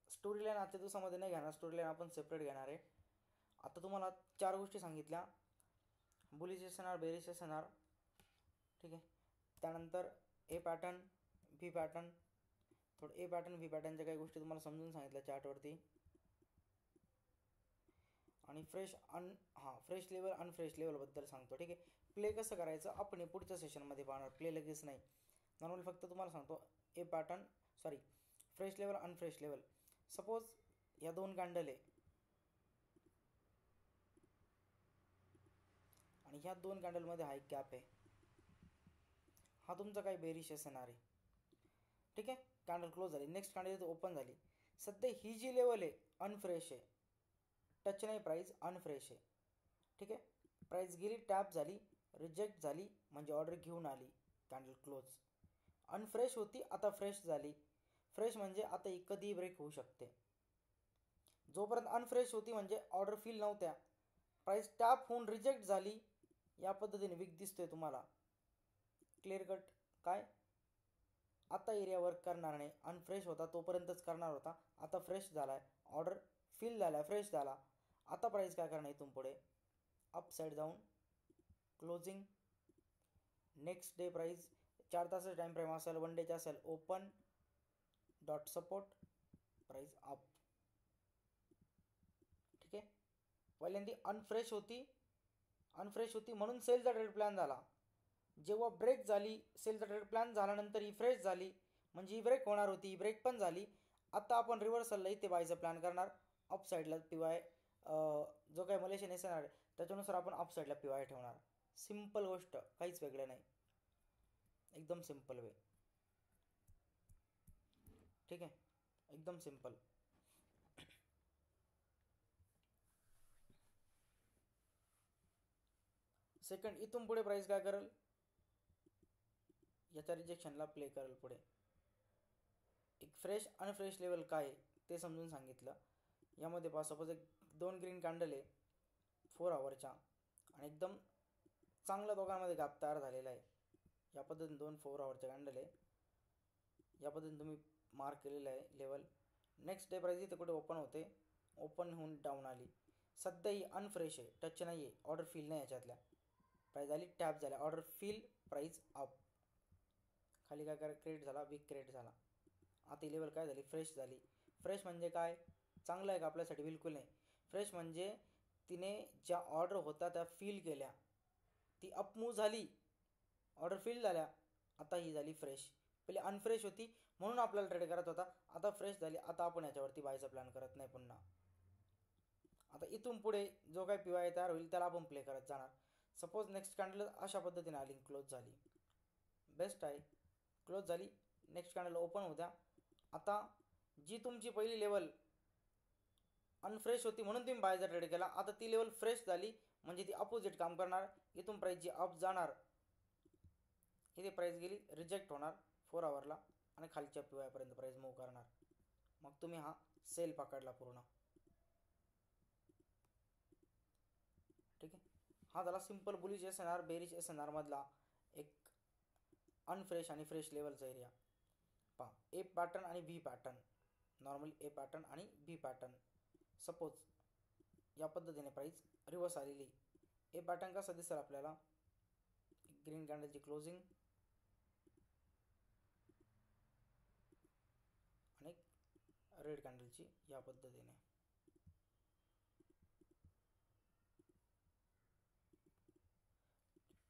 स्टोरी लाईन आजच्या दिवसामध्ये नाही घेणार, स्टोरी लाईन आपण सेपरेट घेणार आहे. आता तुम्हाला 4 गोष्टी सांगितल्या, बुलिश SNR, बेरिश SNR, ठीक आहे. त्यानंतर ए पॅटर्न, व्ही पॅटर्न, थोडं ए पॅटर्न व्ही पॅटर्नच्या काही गोष्टी तुम्हाला समजून सांगितल्या चार्टवरती. आणि फ्रेश लेवल अनफ्रेश लेवलबद्दल सांगतो, ठीक आहे. प्ले कसं करायचं आपण हे पुढच्या सेशनमध्ये पाहणार, प्ले लगेच नाही. नॉर्मल फक्त तुम्हाला सांगतो A pattern fresh level unfresh level. Suppose या 2 कॅन्डल आहे आणि ह्या 2 कॅन्डलमध्ये हा एक गॅप आहे, हा तुमचा काही बेरिश SNR आहे, ठीक आहे. कॅन्डल क्लोज झाली, नेक्स्ट कॅन्डल ओपन झाली. सध्या ही जी लेवल आहे अनफ्रेश आहे, टच नाही प्राइस, अनफ्रेश आहे, ठीक आहे. प्राइस गेली, टॅप झाली, रिजेक्ट झाली म्हणजे ऑर्डर घेऊन आली, कॅन्डल क्लोज. अनफ्रेश होती आता फ्रेश झाली, फ्रेश म्हणजे आता ही कधीही ब्रेक होऊ शकते. जोपर्यंत अनफ्रेश होती म्हणजे ऑर्डर फिल नव्हत्या, प्राइस टॅप होऊन रिजेक्ट झाली, या पद्धतीने विक दिसतोय तुम्हाला क्लिअर कट. काय आता एरिया वर्क करणार नाही, अनफ्रेश होता तोपर्यंतच करणार होता, आता फ्रेश झाला आहे, ऑर्डर फिल झाला आहे, फ्रेश झाला. आता प्राइस काय करणार इथून पुढे अप साईड जाऊन क्लोजिंग. नेक्स्ट डे प्राइस 4 तासाचा टाईम फ्रेम असेल, 1 डेचा असेल, open dot support price up, ठीक आहे. पहिल्यांदा अनफ्रेश होती म्हणून सेलचा ट्रेड प्लॅन झाला. जेव्हा ब्रेक झाली सेलचा ट्रेड प्लॅन झाल्यानंतर ही फ्रेश झाली म्हणजे ही ब्रेक होणार होती, ही ब्रेक पण झाली. आता आपण रिव्हर्सलला इथे बायचा प्लॅन करणार, अप साईडला PY जो काही मलेशियन SNR आहे त्याच्यानुसार आपण अप साईडला PY ठेवणार. सिंपल गोष्ट, काहीच वेगळं नाही, एकदम सिंपल वे, ठीक आहे. एकदम सिंपल. सेकंड, इथून पुढे प्राइस काय करेल, याच्या रिजेक्शनला प्ले करेल पुढे. एक फ्रेश अनफ्रेश लेवल काय आहे ते समजून सांगितलं. यामध्ये पहा सपोज एक 2 ग्रीन कॅन्डल आहे 4 आवरच्या आणि एकदम चांगल्या दोघांमध्ये गॅप तयार झालेला आहे. या पद्धतीने 2 4 आवरच्या कॅन्डल आहे, या पद्धतीने तुम्ही मार्क केलेलं आहे लेवल. नेक्स्ट डे प्राइस इथे कुठे ओपन होते, ओपन होऊन डाऊन आली. सध्या ही अनफ्रेश आहे, टच नाही आहे, ऑर्डर फिल नाही याच्यातल्या. प्राईस आली टॅप झाल्या, ऑर्डर फिल, प्राईस अप, खाली काय क्रेडिट झाला, विक क्रेडिट झाला. आता ही लेवल काय झाली, फ्रेश झाली. फ्रेश म्हणजे काय, चांगलं आहे का आपल्यासाठी, बिलकुल नाही. फ्रेश म्हणजे तिने ज्या ऑर्डर होता त्या फिल केल्या, ती अपमूव्ह झाली, ऑर्डर फिल झाल्या. आता ही झाली फ्रेश. पहिले अनफ्रेश होती म्हणून आपल्याला ट्रेड करत होता, आता फ्रेश झाली. आता आपण याच्यावरती बायचा प्लॅन करत नाही पुन्हा. आता इथून पुढे जो काही पी वाय तयार होईल त्याला आपण प्ले करत जाणार. सपोज नेक्स्ट कॅन्डल अशा पद्धतीने आली, क्लोज झाली, बेस्ट आहे, क्लोज झाली. नेक्स्ट कॅन्डल ओपन होत्या. आता जी तुमची पहिली लेवल अनफ्रेश होती म्हणून तुम्ही बायचा ट्रेड केला, आता ती लेवल फ्रेश झाली म्हणजे ती अपोजिट काम करणार. इथून प्राईस जी अप जाणार, इथे प्राईस गेली, रिजेक्ट होणार 4 आवरला आणि खालच्या पी वायपर्यंत प्राईस मूव्ह करणार. मग तुम्ही हा सेल पकडला पूर्ण. ठीक आहे, हा झाला simple bullish S N R bearish S N R मधला एक अनफ्रेश आणि फ्रेश लेवलचा एरिया. पहा, ए पॅटर्न आणि बी पॅटर्न, नॉर्मली ए पॅटर्न आणि बी पॅटर्न. सपोज या पद्धतीने प्राईस रिवर्स आलेली. ए पॅटर्न कसा दिसेल आपल्याला, ग्रीन कॅन्डलची क्लोजिंग आणि रेड कॅन्डलची या पद्धतीने.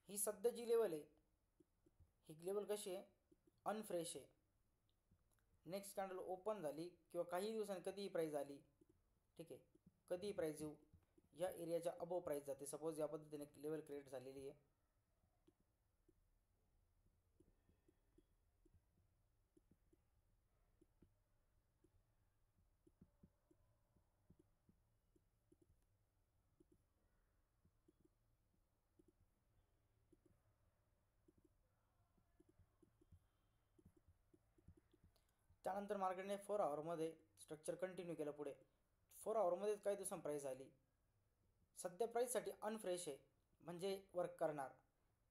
ही सध्या जी लेवल आहे, ही लेवल कशी आहे, अनफ्रेश आहे. नेक्स्ट कॅन्डल ओपन झाली किंवा काही दिवसांनी कधीही प्राईस आली, ठीक आहे, कधीही प्राईस येऊ, या एरियाच्या अबोव प्राईस जाते. सपोज या पद्धतीने लेवल क्रिएट झालेली आहे. त्यानंतर मार्केटने 4 आवरमध्ये स्ट्रक्चर कंटिन्यू केलं पुढे. 4 आवरमध्येच काही दिवसांनी प्राईस आली. सध्या प्राईससाठी अनफ्रेश आहे म्हणजे वर्क करणार.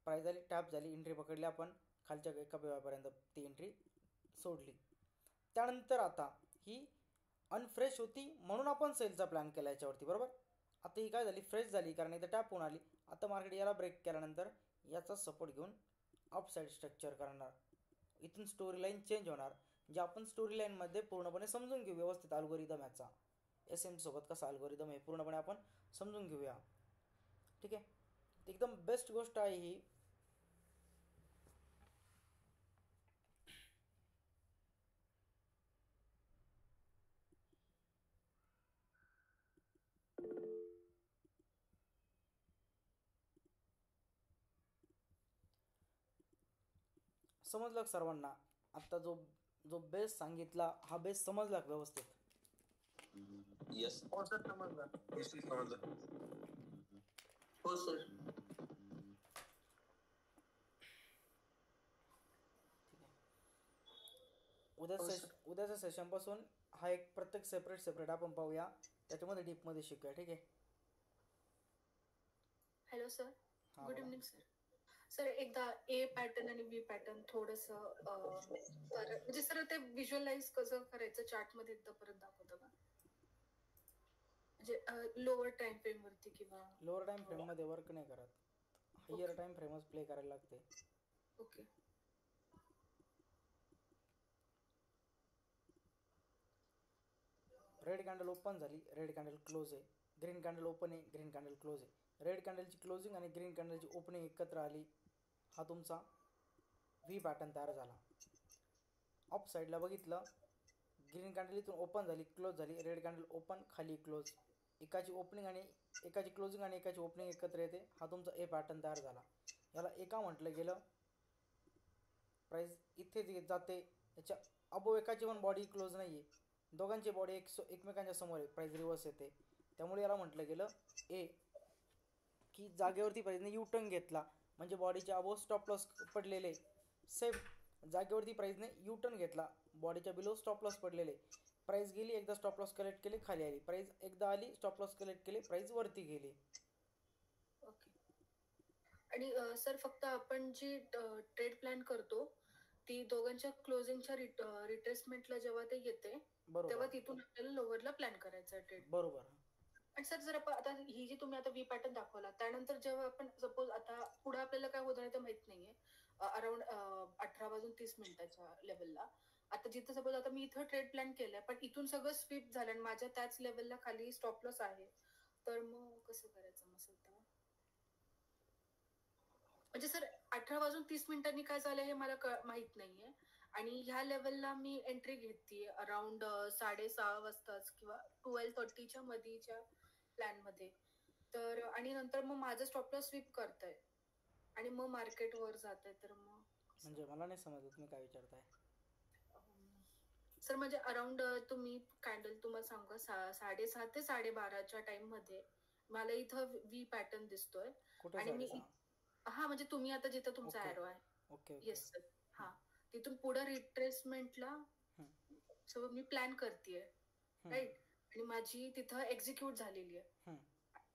प्राईस आली, टॅप झाली, एंट्री पकडली आपण, खालच्या एका पेवापर्यंत ती एंट्री सोडली. त्यानंतर आता ही अनफ्रेश होती म्हणून आपण सेलचा प्लॅन केला याच्यावरती, बरोबर. आता ही काय झाली, फ्रेश झाली कारण एकदा टॅप होऊन आली. आता मार्केट याला ब्रेक केल्यानंतर याचा सपोर्ट घेऊन अप साईड स्ट्रक्चर करणार. इथून स्टोरी लाईन चेंज होणार, जे आपण स्टोरी लाईनमध्ये पूर्णपणे समजून घेऊ व्यवस्थित. अल्गोरिदम याचा एस एम सोबत कसा अल्गोरिदम हे पूर्णपणे आपण समजून घेऊया. ठीक आहे, एकदम बेस्ट गोष्ट आहे ही. समजलं सर्वांना आत्ता जो जो बेस सांगितला, हा बेस समजला व्यवस्थित. यस हो सर, समजला, समजला. हो सर. ठीक आहे, उद्याच्या सेशनपासून हा एक प्रत्येक सेपरेट आपण पाहूया, त्याच्यामध्ये डीपमध्ये शिकूया. ठीक आहे. Hello sir, good evening sir. Sir एकदा ए पॅटर्न आणि बी पॅटर्न थोडंसं म्हणजे सर ते व्हिज्युअलाइज कसं करायचं चार्टमध्ये एकदा परत दाखवता का, म्हणजे लोअर टाइम फ्रेम वरती किंवा लोअर टाइम फ्रेम मध्ये वर्क नाही करत, हायर टाइम फ्रेमच प्ले करायला लागते. ओके. रेड कॅन्डल ओपन झाली, रेड कॅन्डल क्लोज आहे. ग्रीन कॅन्डल ओपन आहे, ग्रीन कॅन्डल क्लोज आहे. रेड कॅन्डलची क्लोजिंग आणि ग्रीन कॅन्डलची ओपनिंग एकत्र आली, हा तुमचा व्ही पॅटर्न तयार झाला. अप साईडला बघितलं, ग्रीन कॅन्डल इथून ओपन झाली, क्लोज झाली. रेड कॅन्डल ओपन, खाली क्लोज, एकाची ओपनिंग आणि एकाची क्लोजिंग आणि एकाची ओपनिंग एकत्र येते, हा तुमचा ए पॅटर्न तयार झाला. याला एका म्हटलं गेलं. प्राईस इथे जाते, याच्या अबो एकाची पण बॉडी क्लोज नाही आहे, दोघांची बॉडी एकमेकांच्या समोर आहे, प्राईस रिवर्स येते. त्यामुळे याला म्हटलं गेलं ए, की जागेवरती प्राईसने यू टर्न घेतला म्हणजे बॉडीच्या अबो स्टॉप लॉस पडलेले. सेम जागेवरती प्राईसने यू टर्न घेतला, बॉडीच्या बिलो स्टॉप लॉस पडलेले. प्राईस गेली, एकदा स्टॉप लॉस कलेक्ट केले, खाली आली. प्राईस एकदा आली, स्टॉप लॉस कलेक्ट केले, प्राईस वरती गेली. ओके. आणि सर फक्त आपण जी ट्रेड प्लॅन करतो ती दोघांच्या क्लोजिंगच्या रिट्रेसमेंटला जेव्हा ते येते तेव्हा तिथून आपल्याला लोअरला प्लॅन करायचा ट्रेड. बरोबर. आणि सर जर आपण आता ही जी तुम्ही आता व्ही पॅटर्न दाखवला त्यानंतर जेव्हा आपण सपोज आता पुढे आपल्याला काय होतं ते माहित नाहीये अराउंड 18:30 लेवलला आता जिथं सपोज आता मी इथं ट्रेड प्लॅन केलाय पण इथून सगळं स्वीप झालं आणि माझ्या त्याच लेवलला खाली स्टॉप लॉस आहे तर मग कसं करायचं मग सध्या म्हणजे सर 18:30 काय झालं हे मला माहित नाहीये आणि ह्या लेवलला मी एंट्री घेतलीये अराउंड 6:30 वाजताच किंवा 12:30च्या मधीच्या प्लॅन मध्ये तर आणि नंतर मग माझं स्टॉप लॉस स्वीप करताय आणि मग मार्केट वर जात आहे तर मग म्हणजे मला नाही समजलं तुम्ही काय विचारताय. सर म्हणजे अराउंड तुम्ही कॅन्डल तुम्हाला सांगा 6:30 ते 12:30च्या टाइम मध्ये मला इथं व्ही पॅटर्न दिसतोय कुठे आणि मी 6:30? हा म्हणजे तुम्ही आता जिथं तुमचा ओके एरो आहे ओके ओके. येस सर हा तिथून पुढे रिट्रेसमेंटला सगळं मी प्लॅन करतेय राईट आणि माझी तिथं एक्झिक्यूट झालेली आहे.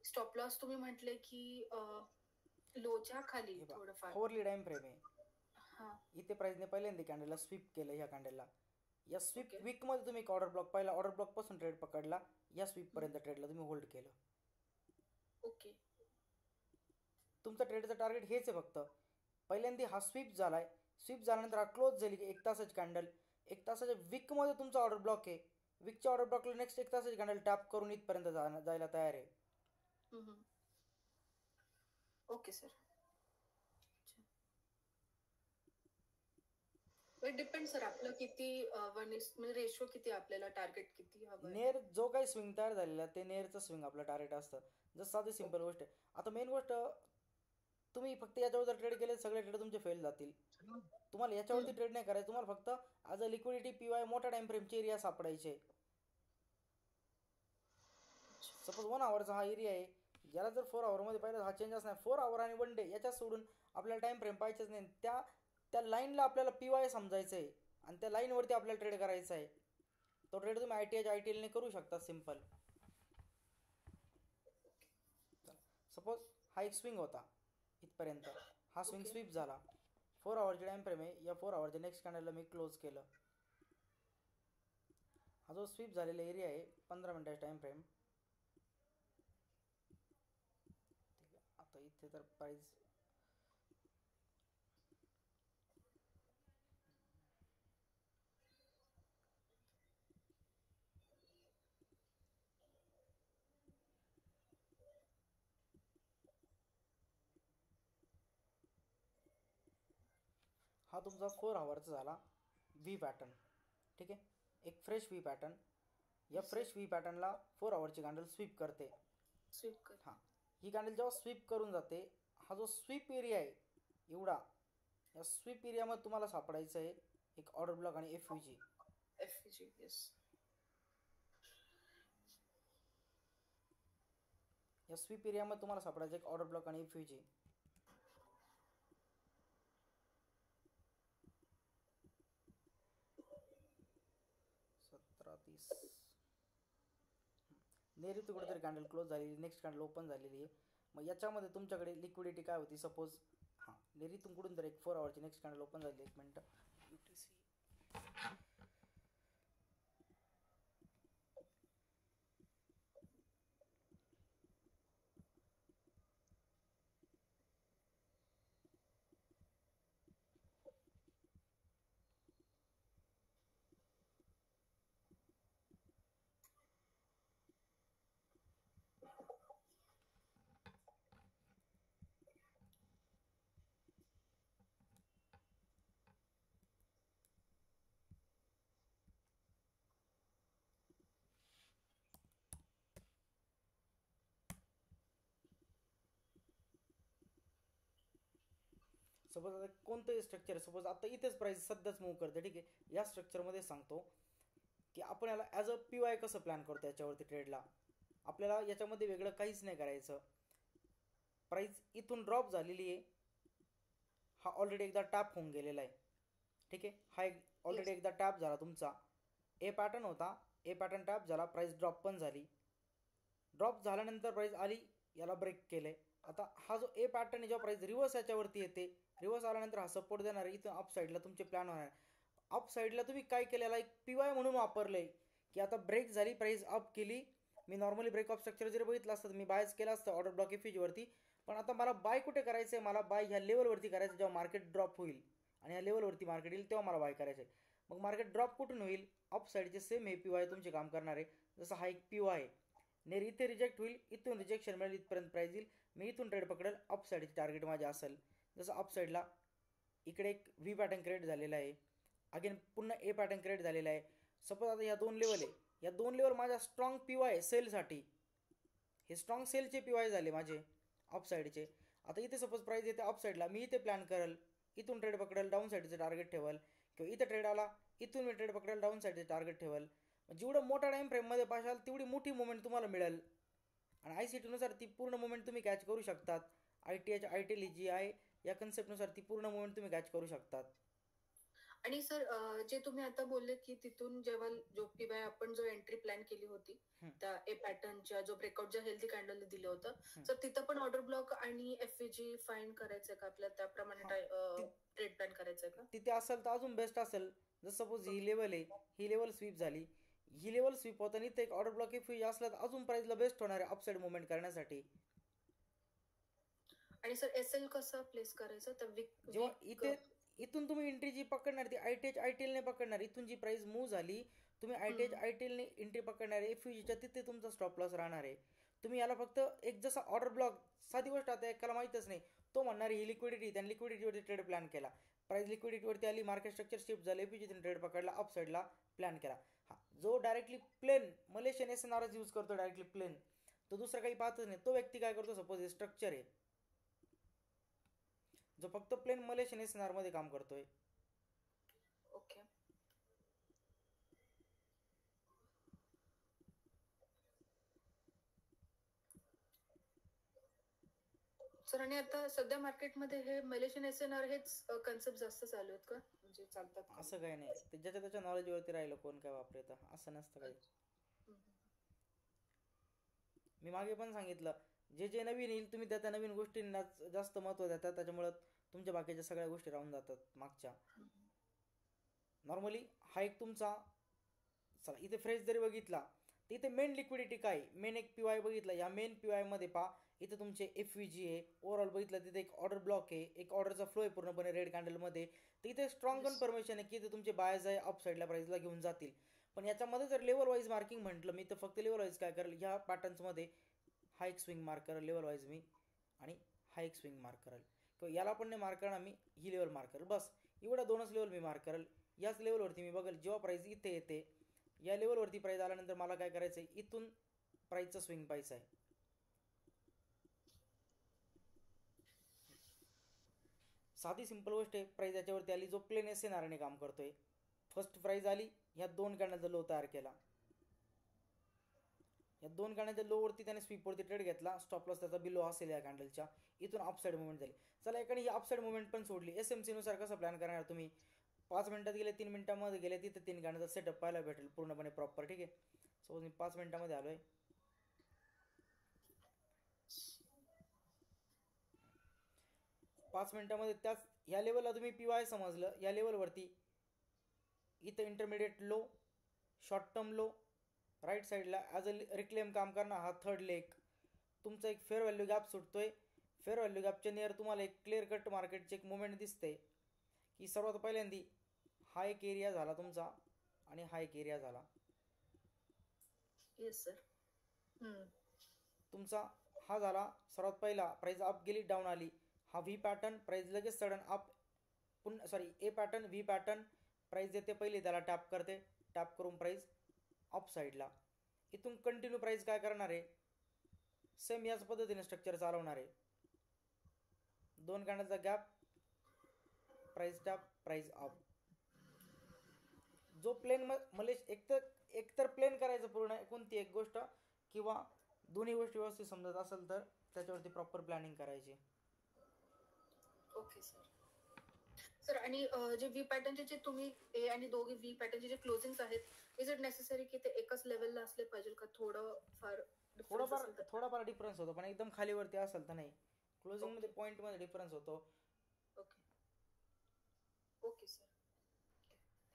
स्टॉप लॉस तुम्ही म्हटले की लोच्या खाली थोडंफार होरली टाइम फ्रेम आहे. हा इथे प्राइसने पहिल्यांदा कॅन्डलला स्वीप केलं ह्या कॅन्डलला. या स्वीप Okay. वीक मध्ये तुम्ही ऑर्डर ब्लॉक पहिला ऑर्डर ब्लॉक पासून ट्रेड पकडला या स्वीप पर्यंत ट्रेडला तुम्ही होल्ड केलं. ओके तुमचं ट्रेडचं टार्गेट हेच आहे फक्त. पहिल्यांदा हा स्वीप झालाय, स्वीप झाल्यानंतर हा क्लोज झाली की 1 तासाची कॅन्डल, 1 तासाच्या वीकमध्ये तुमचा ऑर्डर ब्लॉक आहे. वीकच्या ऑर्डर ब्लॉकला नेक्स्ट 1 तासाची कॅन्डल टॅप करून इथपर्यंत जायला तयार आहे. ओके सर डिपेंड सर आपलं किती म्हणजे रेशो किती आपल्याला टार्गेट किती हवं नेर जो काही स्विंग तयार झालेला ते नेरचं स्विंग आपलं टार्गेट असतं. जसं साधी सिंपल गोष्ट आहे. आता मेन गोष्ट तुम्ही फक्त याच्यावर जर ट्रेड केले सगळे ट्रेड तुमचे फेल जातील. तुम्हाला याच्यावरती ट्रेड नाही करायचं. तुम्हाला फक्त ॲज अ लिक्विडिटी पीवाय मोठ्या टाइम फ्रेमचे एरिया सापडायचे. सपोज 1 आवरचा हा एरिया आहे, याला जर 4 आवरमध्ये पाहिलं हा चेंजेस नाही. 4 आवर आणि 1 डे याच्यात सोडून आपल्याला टाइम फ्रेम पाहिजेच नाही. त्या लाईनला आपल्याला पीवाय समजायचं आहे आणि त्या लाईनवरती आपल्याला ट्रेड करायचा आहे. तो ट्रेड तुम्ही ITL करू शकता सिंपल. सपोज हा एक स्विंग होता इथपर्यंत, हा स्विंग स्वीप झाला. 4 आवरची टाइम फ्रेम आहे. या 4 आवरच्या नेक्स्ट कॅन्डलला मी क्लोज केलं. हा जो स्वीप झालेला एरिया आहे 15 मिनिटाचा टाइम फ्रेम. आता इथे तर प्राइस हा तुमचा 4 आवरचा झाला व्ही पॅटर्न. ठीक आहे, एक फ्रेश व्ही पॅटर्न. या फ्रेश व्ही पॅटर्नला 4 आवरची कॅन्डल स्वीप करते. हां, ही कॅन्डल जेव्हा स्वीप करून जाते, हा जो स्वीप एरिया आहे एवढा, या स्वीप एरियामध्ये तुम्हाला सापडायचं आहे एक ऑर्डर ब्लॉक आणि FVG. या स्वीप एरियामध्ये तुम्हाला सापडायचं एक ऑर्डर ब्लॉक आणि FVG. नेहमी कुठेतरी कॅन्डल क्लोज झालेली, नेक्स्ट कॅन्डल ओपन झालेली आहे. मग याच्यामध्ये तुमच्याकडे लिक्विडिटी काय होती? सपोज हां, नेहमीतून कुठून तर एक 4 आवरची नेक्स्ट कॅन्डल ओपन झाली. 1 मिनटं. सपोज आता कोणतंही स्ट्रक्चर, सपोज आता इथेच प्राइस सध्याच मूव्ह करते. ठीक आहे, या स्ट्रक्चरमध्ये सांगतो की आपण याला ॲज अ PY कसं प्लॅन करतो. याच्यावरती ट्रेडला आपल्याला याच्यामध्ये वेगळं काहीच नाही करायचं. प्राइस इथून ड्रॉप झालेली आहे, हा ऑलरेडी एकदा टॅप होऊन गेलेला आहे. ठीक आहे, हा एक ऑलरेडी एकदा टॅप झाला तुमचा. ए पॅटर्न होता, ए पॅटर्न टॅप झाला, प्राइस ड्रॉप पण झाली. ड्रॉप झाल्यानंतर प्राइस आली, याला ब्रेक केले. आता हा जो ए पॅटर्न आहे, जेव्हा प्राइस रिव्हर्स याच्यावरती येते, रिव्हर्स आल्यानंतर हा सपोर्ट देणार आहे. इथून अप साईडला तुमचे प्लॅन होणार. अप साईडला तुम्ही काय केलेला एक PY म्हणून वापरलंय की आता ब्रेक झाली, प्राइस अप केली मी नॉर्मली ब्रेकऑफ स्ट्रक्चर जरी बघितलं असतं तर मी बायच केलं असतं ऑर्डर ब्लॉक एफयूजीवरती. पण आता मला बाय कुठे करायचं आहे, मला बाय ह्या लेवलवरती करायचं जेव्हा मार्केट ड्रॉप होईल आणि ह्या लेवलवरती मार्केट येईल तेव्हा मला बाय करायचं आहे. मग मार्केट ड्रॉप कुठून होईल, अप साईडचे सेम हे पी वाय तुमचे काम करणार आहे. जसं हा एक पी वाय आहे, नेर इथे रिजेक्ट होईल, इथून रिजेक्शन मिळेल, इथपर्यंत प्राईज येईल, मी इथून ट्रेड पकडेल, अप साईडचे टार्गेट माझे असेल. जसं अप साईडला इकडे एक व्ही पॅटर्न क्रिएट झालेला आहे, अगेन पुन्हा ए पॅटर्न क्रिएट झालेला आहे. सपोज आता या 2 लेवल आहे, या 2 लेवल माझ्या स्ट्रॉंग पी वाय सेलसाठी, हे स्ट्रॉंग सेलचे पी वाय झाले माझे अप साईडचे. आता इथे सपोज प्राईज येते अप साईडला, मी इथे प्लॅन करेल, इथून ट्रेड पकडेल, डाऊन साईडचं टार्गेट ठेवल, किंवा इथे ट्रेड आला इथून मी ट्रेड पकडेल, डाऊन साईडचे टार्गेट ठेवल. जेवढं मोठ्या टाईम फ्रेममध्ये पाशाल तेवढी मोठी मुवमेंट तुम्हाला मिळेल आणि आय सी टीनुसार ती पूर्ण मुवमेंट तुम्ही कॅच करू शकतात. I T H I T L G आहे या कन्सेप्टनुसार ती पूर्ण मुवमेंट तुम्ही कॅच करू शकतात. आणि सर जे तुम्ही आता बोलले की तिथून जेव्हा जो पीवाय आपण जो एंट्री प्लॅन केली होती त्या ए पॅटर्नच्या जो ब्रेकआउट ज्या हेल्दी कॅन्डल दिलं होतं, तर तिथं पण ऑर्डर ब्लॉक आणि एफएजी फाईन करायचंय का आपल्याला, त्याप्रमाणे ट्रेड प्लॅन करायचंय का? तिथे असेल तर अजून बेस्ट असेल. जर सपोज ही लेवल आहे, ही लेवल स्वीप झाली, ही लेवल स्वीप होताना इथे एक ऑर्डर ब्लॉक एफएजी असला तर अजून प्राइसला बेस्ट होणार आहे अपसाईड मुवमेंट करण्यासाठी. आणि सर एसएल कसं प्लेस करायचं तर जेव्हा इथून तुम्ही एंट्री जी पकडणार ती आयटीएल ने पकडणार, इथून जी प्राइस मूव्ह झाली तुम्ही आयटीएल ने एंट्री पकडणार आहे, एफयूजीच्या तिथे तुमचा स्टॉप लॉस राहणार आहे. तुम्ही याला फक्त एक जसा ऑर्डर ब्लॉक, साधी गोष्ट आता एकाला माहीतच नाही, तो म्हणणार ही लिक्विडिटी, त्याने लिक्विडिटीवरती ट्रेड प्लॅन केला, प्राइस लिक्विडिटीवरती आली, मार्केट स्ट्रक्चर शिफ्ट झाले, एफयूजीने ट्रेड पकडला, अप साईडला प्लॅन केला. हा जो डायरेक्टली प्लेन मलेशियन एसएनआरच यूज करतो, डायरेक्टली प्लेन, तो दुसरा काही पाहतच नाही, तो व्यक्ती काय करतो, सपोज हे स्ट्रक्चर आहे जो फक्त प्लेन मलेशियन एसएनआर मध्ये काम करतोय. ओके सर, आणि आता सध्या मार्केटमध्ये हे मलेशियन एसएनआर हेच कन्सेप्ट जास्त चालू आहेत का, म्हणजे चालतात का? असं काही नाही, ते ज्याच्या त्याच्या नॉलेजवरती राहिलं कोण काय वापरतं, असं नसतं काही. मी मागे पण सांगितलं, जे जे नवीन येईल तुम्ही त्या नवीन गोष्टींना जास्त महत्त्व देतात, त्याच्यामुळं तुमच्या बाकीच्या सगळ्या गोष्टी राहून जातात मागच्या. नॉर्मली हा एक तुमचा, चला इथे फ्रेश जरी बघितला तर इथे मेन लिक्विडिटी काय, मेन एक पी वाय बघितला, या मेन पी वायमध्ये पहा इथे तुमचे एफ व्ही जी आहे, ओव्हरऑल बघितलं तिथे एक ऑर्डर ब्लॉक आहे, एक ऑर्डरचा फ्लो आहे पूर्णपणे रेड कॅन्डलमध्ये, तर इथे स्ट्रॉंग कन्फर्मेशन आहे की इथे तुमचे बायज आहे अप साईडला प्राईसला घेऊन जातील. पण याच्यामध्ये जर लेवल वाईज मार्किंग म्हटलं मी तर फक्त लेवल वाईज काय करेल, ह्या पॅटर्न्समध्ये हा एक स्विंग मार्क करेल लेवल वाईज मी, आणि हा एक स्विंग मार्क करेल, किंवा याला पण नाही मार्क करणार मी, ही लेवल मार्क करेल, बस एवढ्या 2च लेवल मी मार्क करेल. याच लेवलवरती मी बघेल जेव्हा प्राईस इथे येते, या लेवलवरती प्राईस आल्यानंतर मला काय करायचं आहे, इथून प्राईसचं स्विंग पाहायचं आहे. साधी सिंपल गोष्ट आहे, प्राईस याच्यावरती आली, जो प्लेन एसएनआरने काम करतोय, फर्स्ट प्राईस आली, ह्या 2 कॅन्डलचा लो तयार केला, या 2 कॅन्डलच्या लोवरती त्याने स्वीपवरती ट्रेड घेतला, स्टॉप लॉस त्याचा बिलो असेल या कॅन्डलच्या, इथून अपसाईड मुवमेंट झाली. चला एकाने ही अपसाईड मुवमेंट पण सोडली, एसएमसी नुसार कसं प्लॅन करणार तुम्ही, 5 मिनिटात गेले, 3 मिनिटांमध्ये गेले, तिथे 3 कॅन्डलचा सेटअप पाहायला भेटेल पूर्णपणे प्रॉपर. ठीक आहे, सपोज मी 5 मिनिटांमध्ये आलोय, 5 मिनिटांमध्ये त्याच ह्या लेवलला तुम्ही पी वाय समजलं, या लेवलवरती इथं intermediate low, short term low, right साईडला ॲज अ रिक्लेम काम करणार, हा थर्ड लेग तुमचा एक फेअर व्हॅल्यू गॅप सुटतोय. फेअर व्हॅल्यू गॅपच्या नियर तुम्हाला एक क्लिअर कट मार्केटचे एक मुवमेंट दिसते की सर्वात पहिल्यांदी हा एक एरिया झाला तुमचा आणि हा एक एरिया झाला. Yes sir. तुमचा हा झाला सर्वात पहिला, प्राइस अप गेली, डाऊन आली, हा व्ही पॅटर्न, प्राइस लगेच सडन अप, पुन्हा sorry A pattern, V pattern, price देते पहिले, त्याला टॅप करते, टॅप करून प्राइस अप साईडला, इथून कंटिन्यू प्राइस काय करणार आहे, सेम याच पद्धतीने स्ट्रक्चर चालवणार आहे. 2 कॅन्डलचा gap, price tap, price up. जो प्लेन एकतर प्लेन करायचं पूर्ण कोणती एक गोष्ट, किंवा दोन्ही गोष्टी व्यवस्थित समजत असेल तर त्याच्यावरती प्रॉपर प्लॅनिंग करायची. Okay sir. सर, आणि जे व्ही पॅटर्नचे जे तुम्ही ए आणि दोघे व्ही पॅटर्नचे जे क्लोजिंग्स आहेत, इज इट नेसेसरी की ते एकाच लेवलला असले पाहिजे का, थोडाफार डिफरन्स होतो, पण एकदम खालीवरती असेल तर नाही, क्लोजिंग मध्ये पॉईंट मध्ये डिफरन्स होतो. Okay okay sir,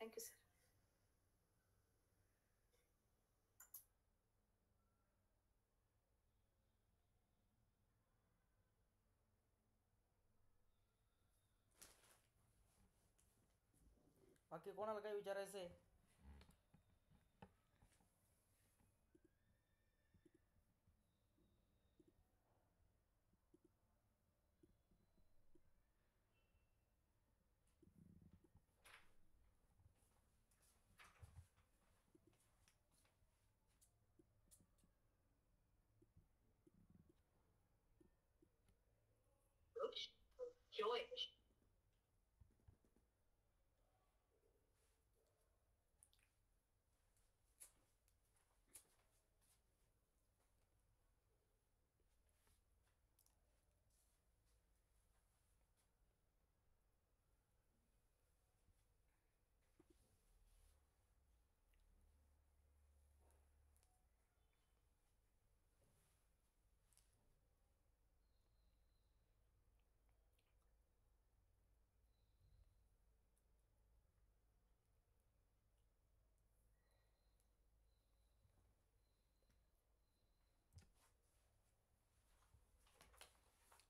thank you sir. बाकी कोणाला काय विचारायचं आहे?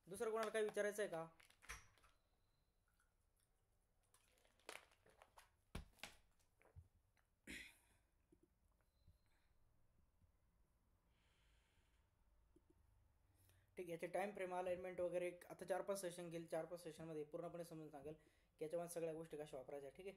दुसरं कोणाला काय विचारायचं आहे का? ठीक आहे, याचे टाइम फ्रेम अलाइनमेंट वगैरे आता 4-5 सेशन घेईल. 4-5 सेशनमध्ये पूर्णपणे समजून सांगेल की याच्यामध्ये सगळ्या गोष्टी कशा वापरायच्या. ठीक आहे.